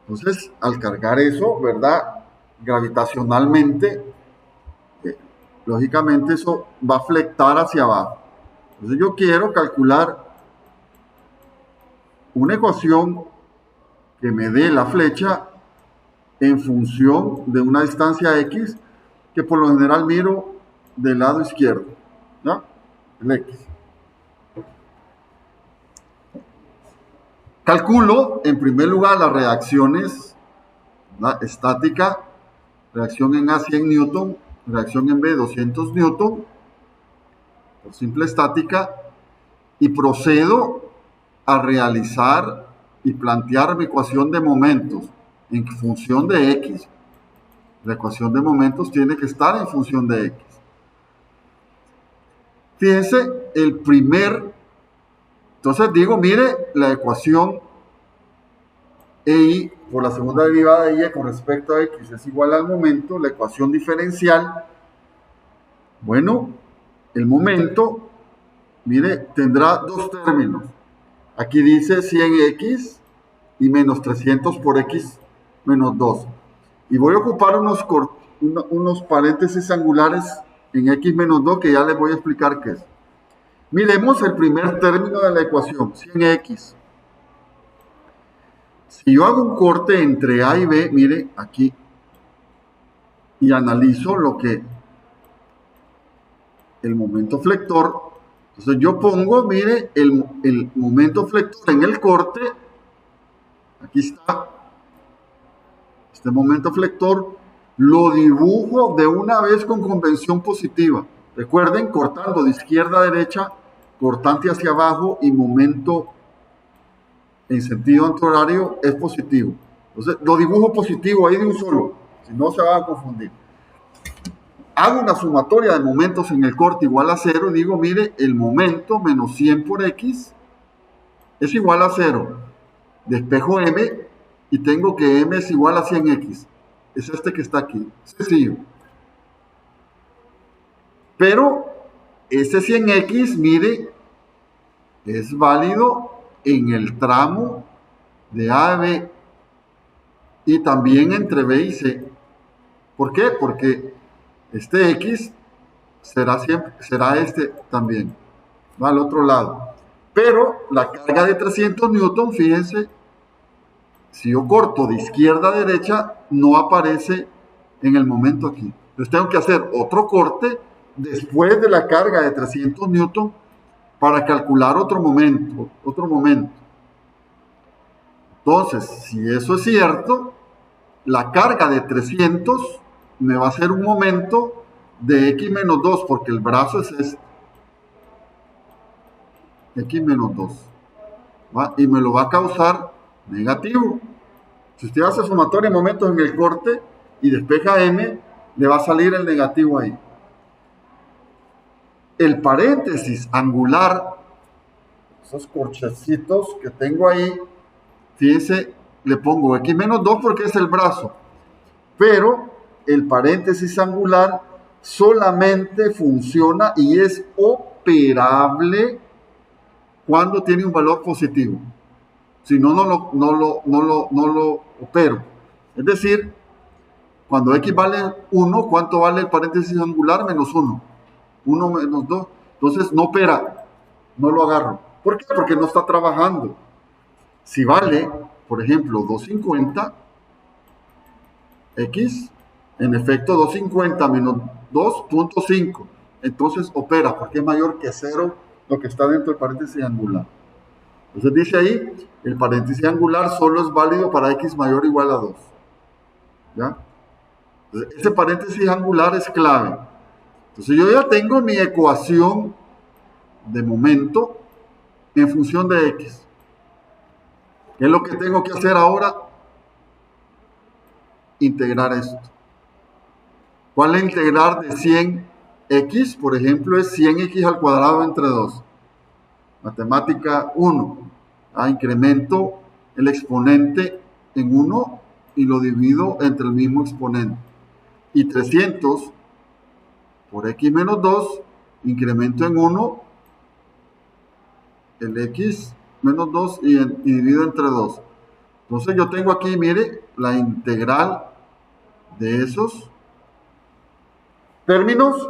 Entonces, al cargar eso, ¿verdad? Gravitacionalmente, lógicamente eso va a flectar hacia abajo. Entonces yo quiero calcular una ecuación que me dé la flecha en función de una distancia X que por lo general miro del lado izquierdo, ¿ya? El X. Calculo en primer lugar las reacciones, ¿verdad? Estática, reacción en A 100 newton, reacción en B 200 newton, por simple estática, y procedo a realizar y plantear mi ecuación de momentos en función de X. La ecuación de momentos tiene que estar en función de X. Fíjense, entonces digo, mire, la ecuación EI por la segunda derivada de Y con respecto a X es igual al momento, la ecuación diferencial. Bueno, el momento, mire, tendrá dos términos. Aquí dice 100X y menos 300 por X menos 2. Y voy a ocupar unos paréntesis angulares en X menos 2 que ya les voy a explicar qué es. Miremos el primer término de la ecuación, 100X. Si yo hago un corte entre A y B, mire aquí, y analizo lo que el momento flector, entonces yo pongo, mire, el momento flector en el corte, aquí está, este momento flector, lo dibujo de una vez con convención positiva. Recuerden, cortando de izquierda a derecha, cortante hacia abajo y momento en sentido antihorario es positivo. Entonces, lo dibujo positivo ahí de un solo, si no se van a confundir. Hago una sumatoria de momentos en el corte igual a 0 y digo, mire, el momento menos 100 por X es igual a 0. Despejo M y tengo que M es igual a 100X. Es este que está aquí. Sencillo. Pero ese 100X, mire, es válido en el tramo de A a B y también entre B y C. ¿Por qué? Porque este X será este también, va al otro lado. Pero la carga de 300 newton, fíjense, si yo corto de izquierda a derecha, no aparece en el momento aquí. Entonces tengo que hacer otro corte después de la carga de 300 newton para calcular otro momento. Entonces, si eso es cierto, la carga de 300 me va a hacer un momento de X menos 2, porque el brazo es este. x menos 2. ¿Va? Y me lo va a causar negativo. Si usted hace sumatoria de momentos en el corte y despeja m, le va a salir el negativo ahí. El paréntesis angular, esos corchecitos que tengo ahí, fíjense, le pongo x menos 2 porque es el brazo, pero el paréntesis angular solamente funciona y es operable cuando tiene un valor positivo. Si no, no lo opero. Es decir, cuando x vale 1, ¿cuánto vale el paréntesis angular? Menos 1. 1 menos 2. Entonces no opera, no lo agarro. ¿Por qué? Porque no está trabajando. Si vale, por ejemplo, 250, x, en efecto 250 menos 2.5. Entonces opera, porque es mayor que 0 lo que está dentro del paréntesis angular. Entonces dice ahí, el paréntesis angular solo es válido para x mayor o igual a 2. ¿Ya? Entonces, ese paréntesis angular es clave. Entonces yo ya tengo mi ecuación de momento en función de x. ¿Qué es lo que tengo que hacer ahora? Integrar esto. ¿Cuál es integrar de 100x? Por ejemplo, es 100x al cuadrado entre 2. Matemática 1. Incremento el exponente en 1 y lo divido entre el mismo exponente. Y 300 por x menos 2, incremento en 1 el x menos 2 y divido entre 2. Entonces yo tengo aquí, mire, la integral de esos términos,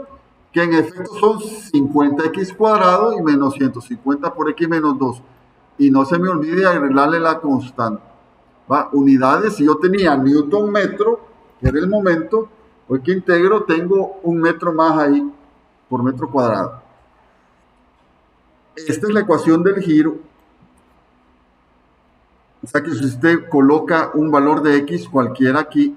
que en efecto son 50x cuadrado y menos 150 por x menos 2. Y no se me olvide agregarle la constante. ¿Va? Unidades, si yo tenía newton metro, que era el momento, hoy que integro tengo un metro más ahí por metro cuadrado. Esta es la ecuación del giro. O sea que si usted coloca un valor de x cualquiera aquí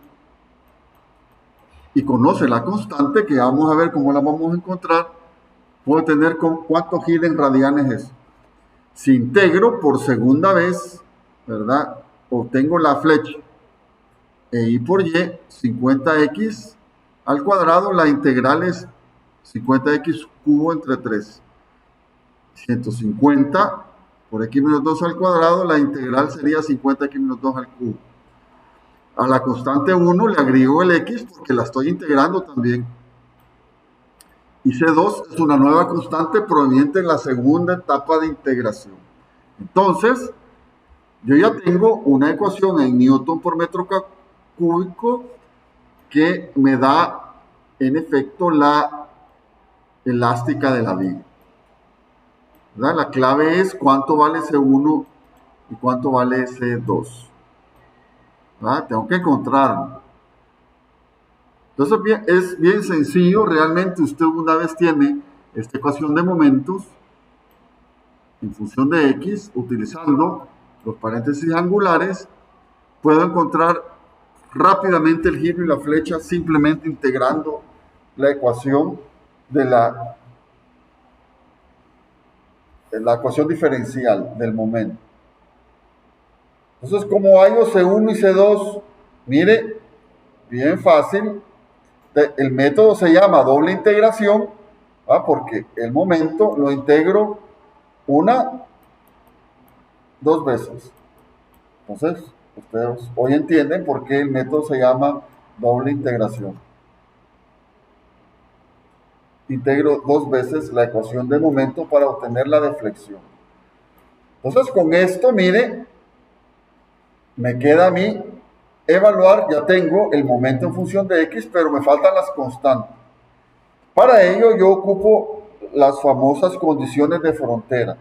y conoce la constante, que vamos a ver cómo la vamos a encontrar, puedo tener con cuánto gira en radianes es. Si integro por segunda vez, ¿verdad? Obtengo la flecha. Y por y, 50x al cuadrado, la integral es 50x cubo entre 3. 150 por x menos 2 al cuadrado, la integral sería 50x menos 2 al cubo. A la constante 1 le agrego el x porque la estoy integrando también. Y C2 es una nueva constante proveniente en la segunda etapa de integración. Entonces, yo ya tengo una ecuación en newton por metro cúbico que me da, en efecto, la elástica de la viga. ¿Verdad? La clave es cuánto vale C1 y cuánto vale C2. ¿Verdad? Tengo que encontrarlo. Entonces es bien sencillo, realmente usted una vez tiene esta ecuación de momentos en función de x, utilizando los paréntesis angulares, puedo encontrar rápidamente el giro y la flecha simplemente integrando la ecuación de la ecuación diferencial del momento. Entonces, como hallo C1 y C2, mire, bien fácil. El método se llama doble integración, porque el momento lo integro dos veces. Entonces, ustedes hoy entienden por qué el método se llama doble integración. Integro dos veces la ecuación de momento para obtener la deflexión. Entonces, con esto, mire, me queda a mí evaluar, ya tengo el momento en función de x, pero me faltan las constantes. Para ello yo ocupo las famosas condiciones de frontera.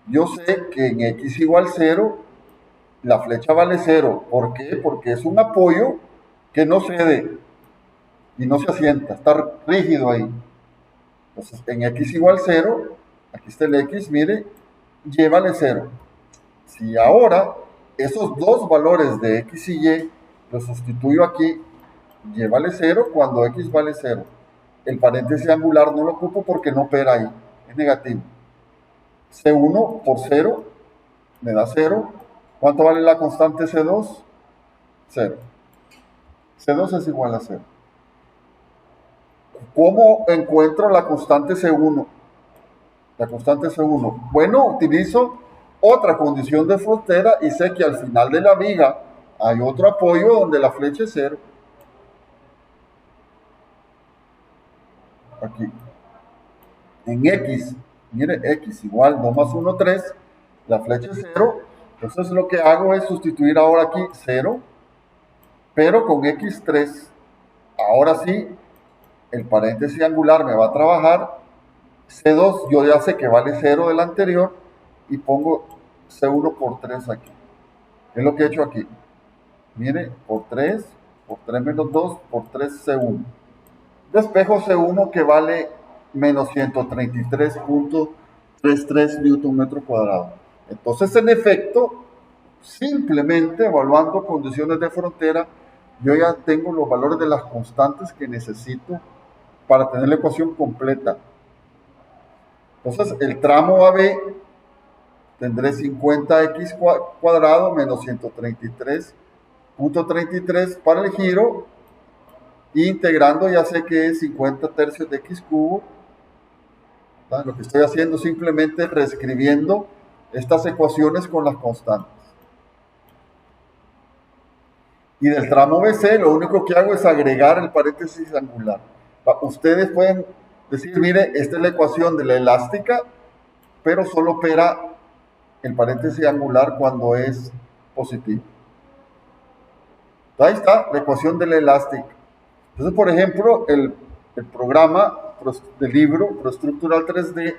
Yo sé que en x igual 0, la flecha vale 0. ¿Por qué? Porque es un apoyo que no cede y no se asienta, está rígido ahí. Entonces, en x igual 0, aquí está el x, mire, y vale 0. Si ahora esos dos valores de x y y los sustituyo aquí, y vale 0 cuando x vale 0. El paréntesis angular no lo ocupo porque no opera ahí, es negativo. C1 por 0 me da 0. ¿Cuánto vale la constante C2? 0. C2 es igual a 0. ¿Cómo encuentro la constante C1? La constante C1. Bueno, utilizo otra condición de frontera y sé que al final de la viga hay otro apoyo donde la flecha es 0. Aquí. En X, mire, X igual 2 más 1, 3. La flecha es 0. Entonces lo que hago es sustituir ahora aquí 0, pero con X3. Ahora sí, el paréntesis angular me va a trabajar. C2 yo ya sé que vale 0 del anterior y pongo C1 por 3 aquí. Es lo que he hecho aquí. Mire, por 3 menos 2, por 3 C1. Despejo C1 que vale menos 133.33 Newton metro cuadrado. Entonces, en efecto, simplemente evaluando condiciones de frontera, yo ya tengo los valores de las constantes que necesito para tener la ecuación completa. Entonces, el tramo AB tendré 50x cuadrado menos 133.33 para el giro. Integrando ya sé que es 50 tercios de x cubo. Lo que estoy haciendo es simplemente reescribiendo estas ecuaciones con las constantes. Y del tramo BC lo único que hago es agregar el paréntesis angular. Ustedes pueden decir, mire, esta es la ecuación de la elástica, pero solo opera el paréntesis angular cuando es positivo. Ahí está la ecuación de la elástica. Entonces, por ejemplo, el programa del libro ProStructural 3D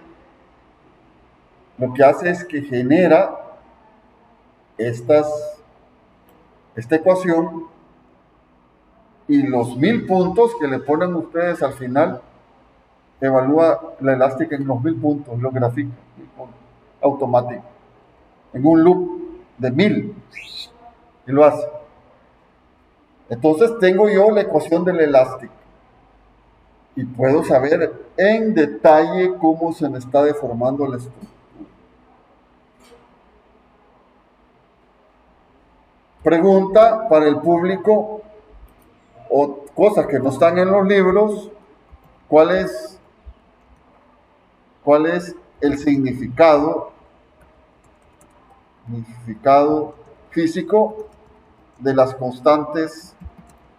lo que hace es que genera esta ecuación y los 1000 puntos que le ponen ustedes al final, evalúa la elástica en los 1000 puntos, lo grafica automático, en un loop de 1000 y lo hace. Entonces tengo yo la ecuación de la elástica y puedo saber en detalle cómo se me está deformando la estructura. Pregunta para el público o cosas que no están en los libros: ¿cuál es el significado físico de las constantes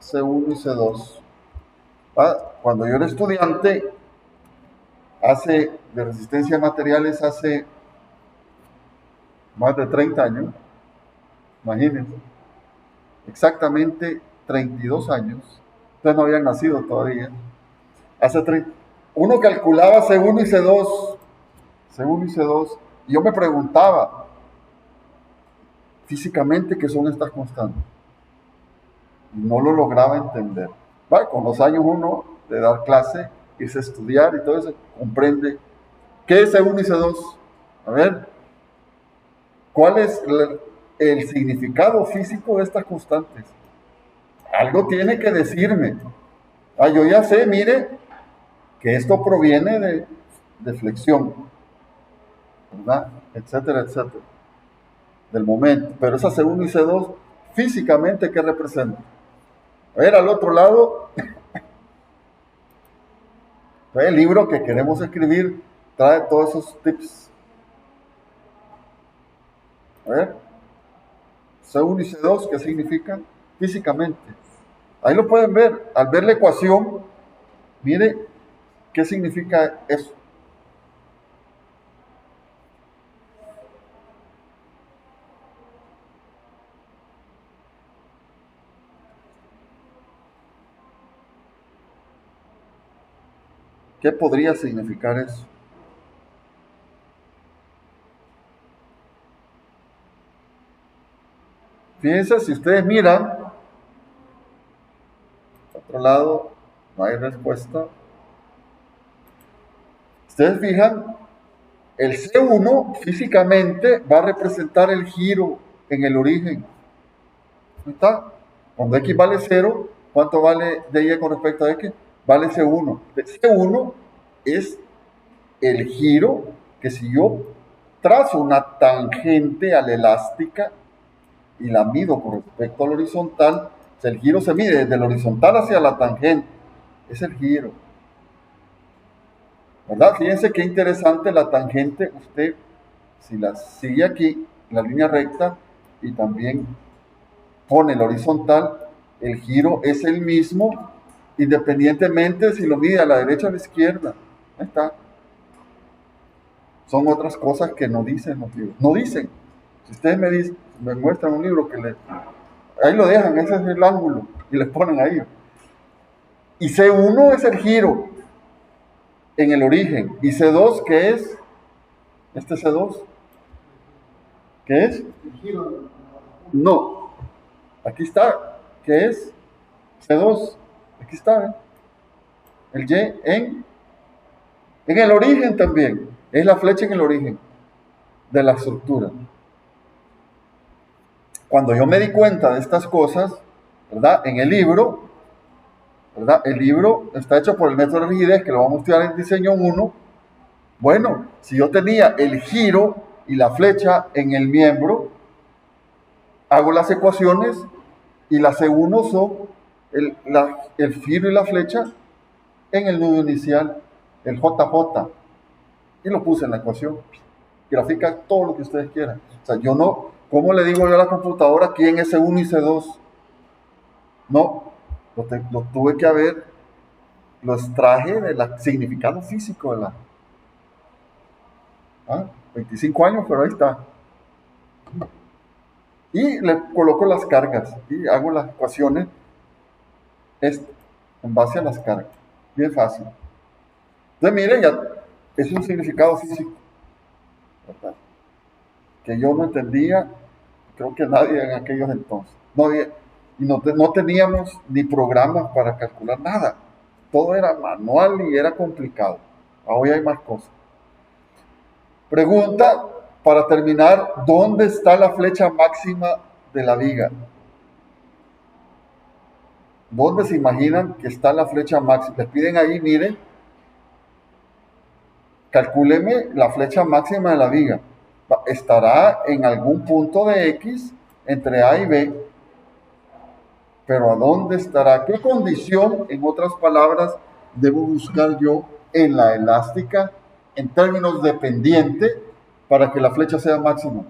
C1 y C2? Cuando yo era estudiante de resistencia a materiales hace más de 30 años, imagínense, exactamente 32 años, ustedes no habían nacido todavía, uno calculaba C1 y C2, y yo me preguntaba físicamente qué son estas constantes, y no lo lograba entender. Con los años uno de dar clase, irse a estudiar y todo eso, comprende qué es C1 y C2. A ver, ¿cuál es el significado físico de estas constantes? Algo tiene que decirme. Yo ya sé, mire, que esto proviene de flexión, ¿verdad? Etcétera, etcétera, del momento. Pero esa C1 y C2, físicamente, ¿qué representa? A ver, al otro lado, el libro que queremos escribir trae todos esos tips. A ver, C1 y C2, ¿qué significan físicamente? Ahí lo pueden ver. Al ver la ecuación, mire qué significa eso. ¿Qué podría significar eso? Fíjense, si ustedes miran, otro lado, no hay respuesta. Ustedes fijan, el C1 físicamente va a representar el giro en el origen. ¿No está? Cuando X vale 0, ¿cuánto vale dy con respecto a X? Vale C1. C1 es el giro que siguió trazo una tangente a la elástica y la mido con respecto al horizontal. O sea, el giro se mide desde el horizontal hacia la tangente. Es el giro. ¿Verdad? Fíjense qué interesante la tangente. Usted, si la sigue aquí, la línea recta, y también pone el horizontal, el giro es el mismo, independientemente si lo mide a la derecha o a la izquierda. Ahí está. Son otras cosas que no dicen los libros. No dicen. Si ustedes me muestran un libro ahí lo dejan, ese es el ángulo, y les ponen ahí. Y C1 es el giro en el origen. Y C2, ¿qué es? Este C2, ¿qué es? El giro. No. Aquí está. ¿Qué es? C2. Aquí está. El Y en el origen también. Es la flecha en el origen de la estructura. Cuando yo me di cuenta de estas cosas, ¿verdad? En el libro, ¿verdad? El libro está hecho por el método de rigidez, que lo vamos a estudiar en diseño 1. Bueno, si yo tenía el giro y la flecha en el miembro, hago las ecuaciones y la C1 son el giro y la flecha en el nudo inicial, el JJ, y lo puse en la ecuación. Grafica todo lo que ustedes quieran. O sea, yo no, ¿cómo le digo yo a la computadora quién es C1 y C2? No, lo tuve que haber, lo extraje del significado físico de 25 años, pero ahí está. Y le coloco las cargas y hago las ecuaciones en base a las cargas. Bien fácil. Entonces, miren, ya es un significado físico, ¿verdad? Que yo no entendía, creo que nadie en aquellos entonces. No teníamos ni programas para calcular nada. Todo era manual y era complicado. Hoy hay más cosas. Pregunta para terminar: ¿dónde está la flecha máxima de la viga? ¿Dónde se imaginan que está la flecha máxima? Les piden ahí, miren, calcúleme la flecha máxima de la viga. Estará en algún punto de X entre A y B. Pero ¿a dónde estará? ¿Qué condición, en otras palabras, debo buscar yo en la elástica en términos de pendiente para que la flecha sea máxima?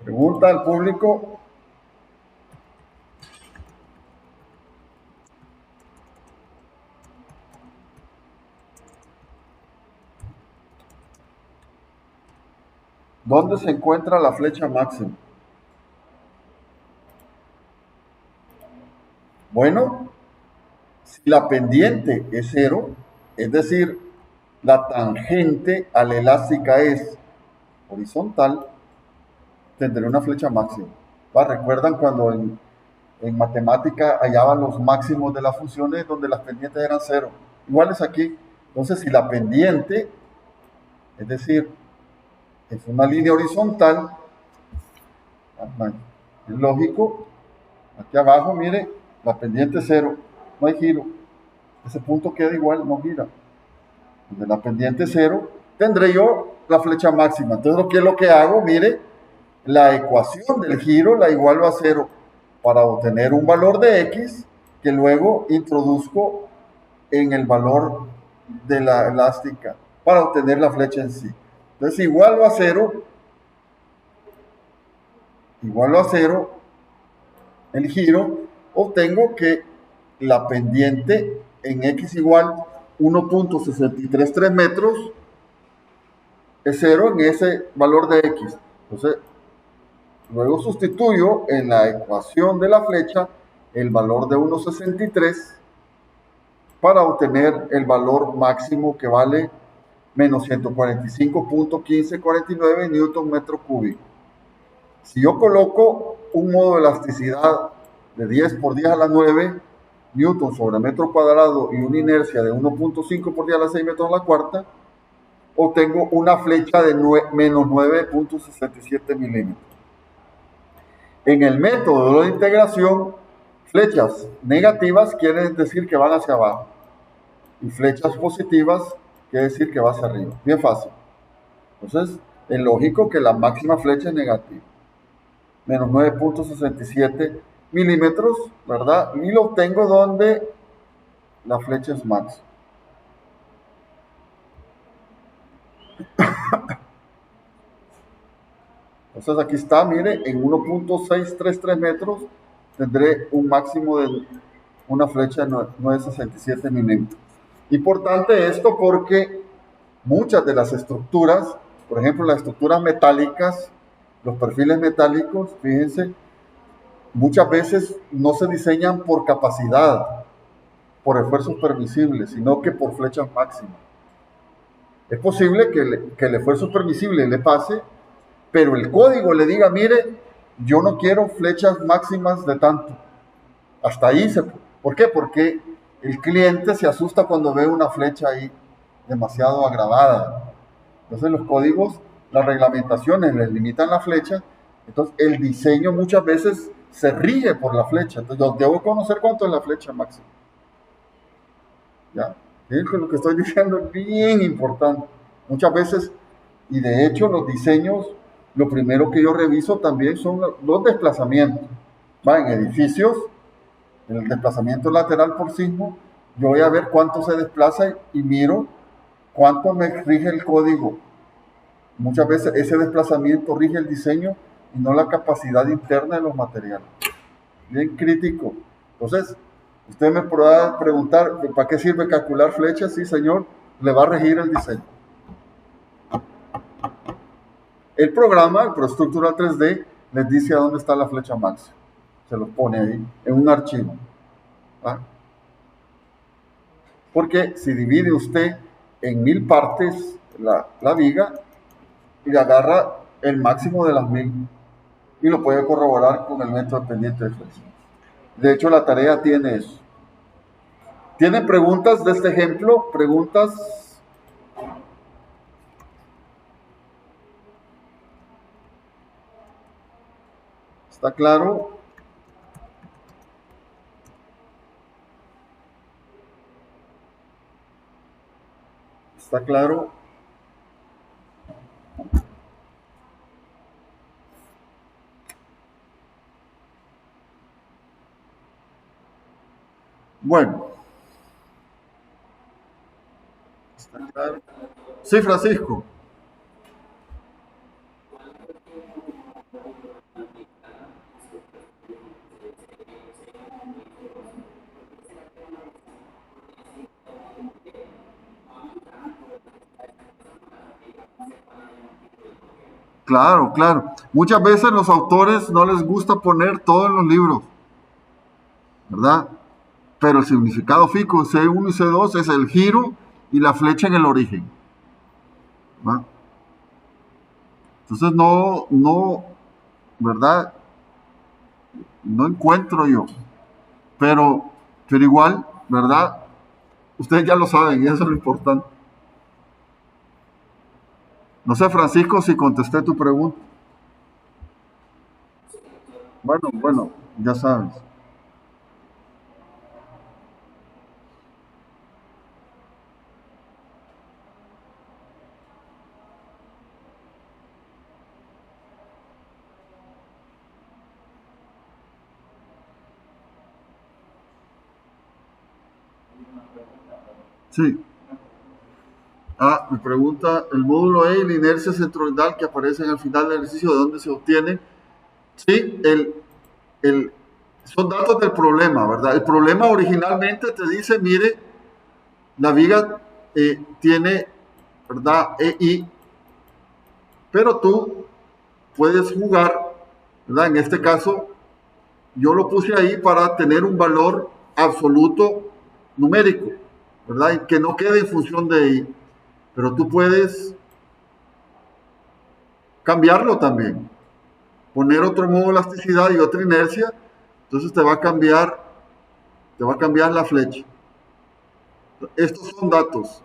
Pregunta al público. ¿Dónde se encuentra la flecha máxima? Bueno, si la pendiente es 0, es decir, la tangente a la elástica es horizontal, tendré una flecha máxima. ¿Recuerdan cuando en matemática hallaban los máximos de las funciones donde las pendientes eran 0? Igual es aquí. Entonces, si la pendiente, es decir, es una línea horizontal, es lógico, aquí abajo, mire, la pendiente es 0, no hay giro. Ese punto queda igual, no gira. De la pendiente 0, tendré yo la flecha máxima. Entonces, ¿qué es lo que hago? Mire, la ecuación del giro la igualo a 0 para obtener un valor de X que luego introduzco en el valor de la elástica para obtener la flecha en sí. Entonces, igualo a 0 el giro, obtengo que la pendiente en X igual 1.633 metros es 0 en ese valor de X. Entonces, luego sustituyo en la ecuación de la flecha el valor de 1.63 para obtener el valor máximo, que vale menos 145.1549 newton metro cúbico. Si yo coloco un modo de elasticidad de 10 por 10 a la 9 newton sobre metro cuadrado y una inercia de 1.5 por 10 a la 6 metros a la cuarta, obtengo una flecha de menos 9.67 milímetros. En el método de integración, flechas negativas quieren decir que van hacia abajo. y flechas positivas, quiere decir que va hacia arriba. Bien fácil. Entonces, es lógico que la máxima flecha es negativa. Menos 9.67 milímetros, ¿verdad? Y lo obtengo donde la flecha es máxima. Entonces aquí está, mire, en 1.633 metros tendré un máximo de una flecha de 9.67 milímetros. Importante esto porque muchas de las estructuras, por ejemplo las estructuras metálicas, los perfiles metálicos, fíjense, muchas veces no se diseñan por capacidad, por esfuerzos permisibles, sino que por flechas máximas. Es posible que el esfuerzo permisible le pase, pero el código le diga, mire, yo no quiero flechas máximas de tanto. Hasta ahí ¿Por qué? Porque el cliente se asusta cuando ve una flecha ahí demasiado agravada. Entonces los códigos, las reglamentaciones le limitan la flecha, entonces el diseño muchas veces se rige por la flecha. Entonces yo debo conocer cuánto es la flecha máxima. ¿Ya? Lo que estoy diciendo es bien importante. Muchas veces, y de hecho los diseños, lo primero que yo reviso también son los desplazamientos. ¿Va? En edificios, en el desplazamiento lateral por sismo, yo voy a ver cuánto se desplaza y miro cuánto me rige el código. Muchas veces ese desplazamiento rige el diseño y no la capacidad interna de los materiales. Bien crítico. Entonces, usted me podrá preguntar, ¿para qué sirve calcular flechas? Sí, señor, le va a regir el diseño. El programa, el ProStructural 3D, les dice a dónde está la flecha máxima. Se los pone ahí, en un archivo. ¿Ah? Porque si divide usted en 1000 partes la viga, y agarra el máximo de las 1000 y lo puede corroborar con el método dependiente de flexión. De hecho, la tarea tiene eso. ¿Tienen preguntas de este ejemplo? ¿Preguntas? ¿Está claro? ¿Está claro? Bueno. ¿Está claro? Sí, Francisco. Claro, claro. Muchas veces los autores no les gusta poner todo en los libros, ¿verdad? Pero el significado fijo C1 y C2 es el giro y la flecha en el origen. ¿Va? Entonces no, ¿verdad? No encuentro yo. Pero igual, ¿verdad? Ustedes ya lo saben y eso es lo importante. No sé, Francisco, si contesté tu pregunta. Bueno, ya sabes. Sí. Ah, me pregunta, el módulo E y la inercia centroidal que aparecen al final del ejercicio, ¿de dónde se obtienen? Sí, son datos del problema, ¿verdad? El problema originalmente te dice, mire, la viga tiene, ¿verdad? EI, pero tú puedes jugar, ¿verdad? En este caso, yo lo puse ahí para tener un valor absoluto numérico, ¿verdad? Y que no quede en función de EI. Pero tú puedes cambiarlo también, poner otro modo de elasticidad y otra inercia, entonces te va a cambiar la flecha. Estos son datos.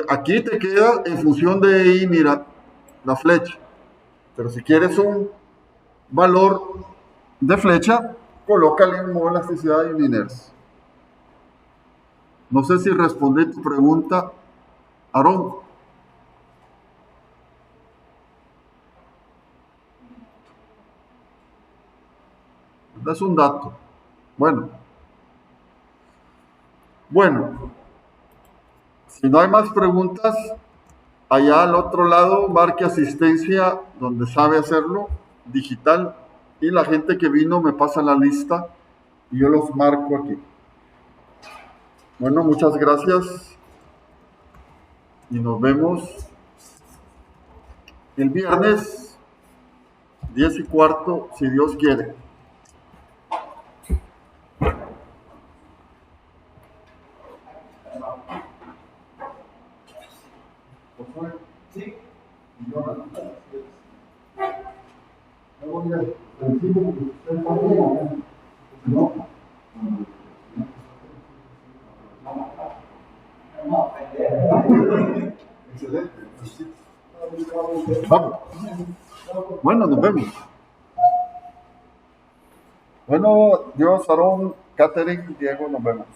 Aquí te queda en función de ahí, mira, la flecha. Pero si quieres un valor de flecha, colócale un modo de elasticidad y una inercia. No sé si respondí tu pregunta, Aarón. Es un dato. Bueno, si no hay más preguntas, allá al otro lado marque asistencia donde sabe hacerlo, digital, y la gente que vino me pasa la lista y yo los marco aquí. Bueno, muchas gracias y nos vemos el viernes 10:15, si Dios quiere. Sí. Excelente. Vamos. Bueno, nos vemos. Bueno, Dios, Aarón, Catherine, Diego, nos vemos.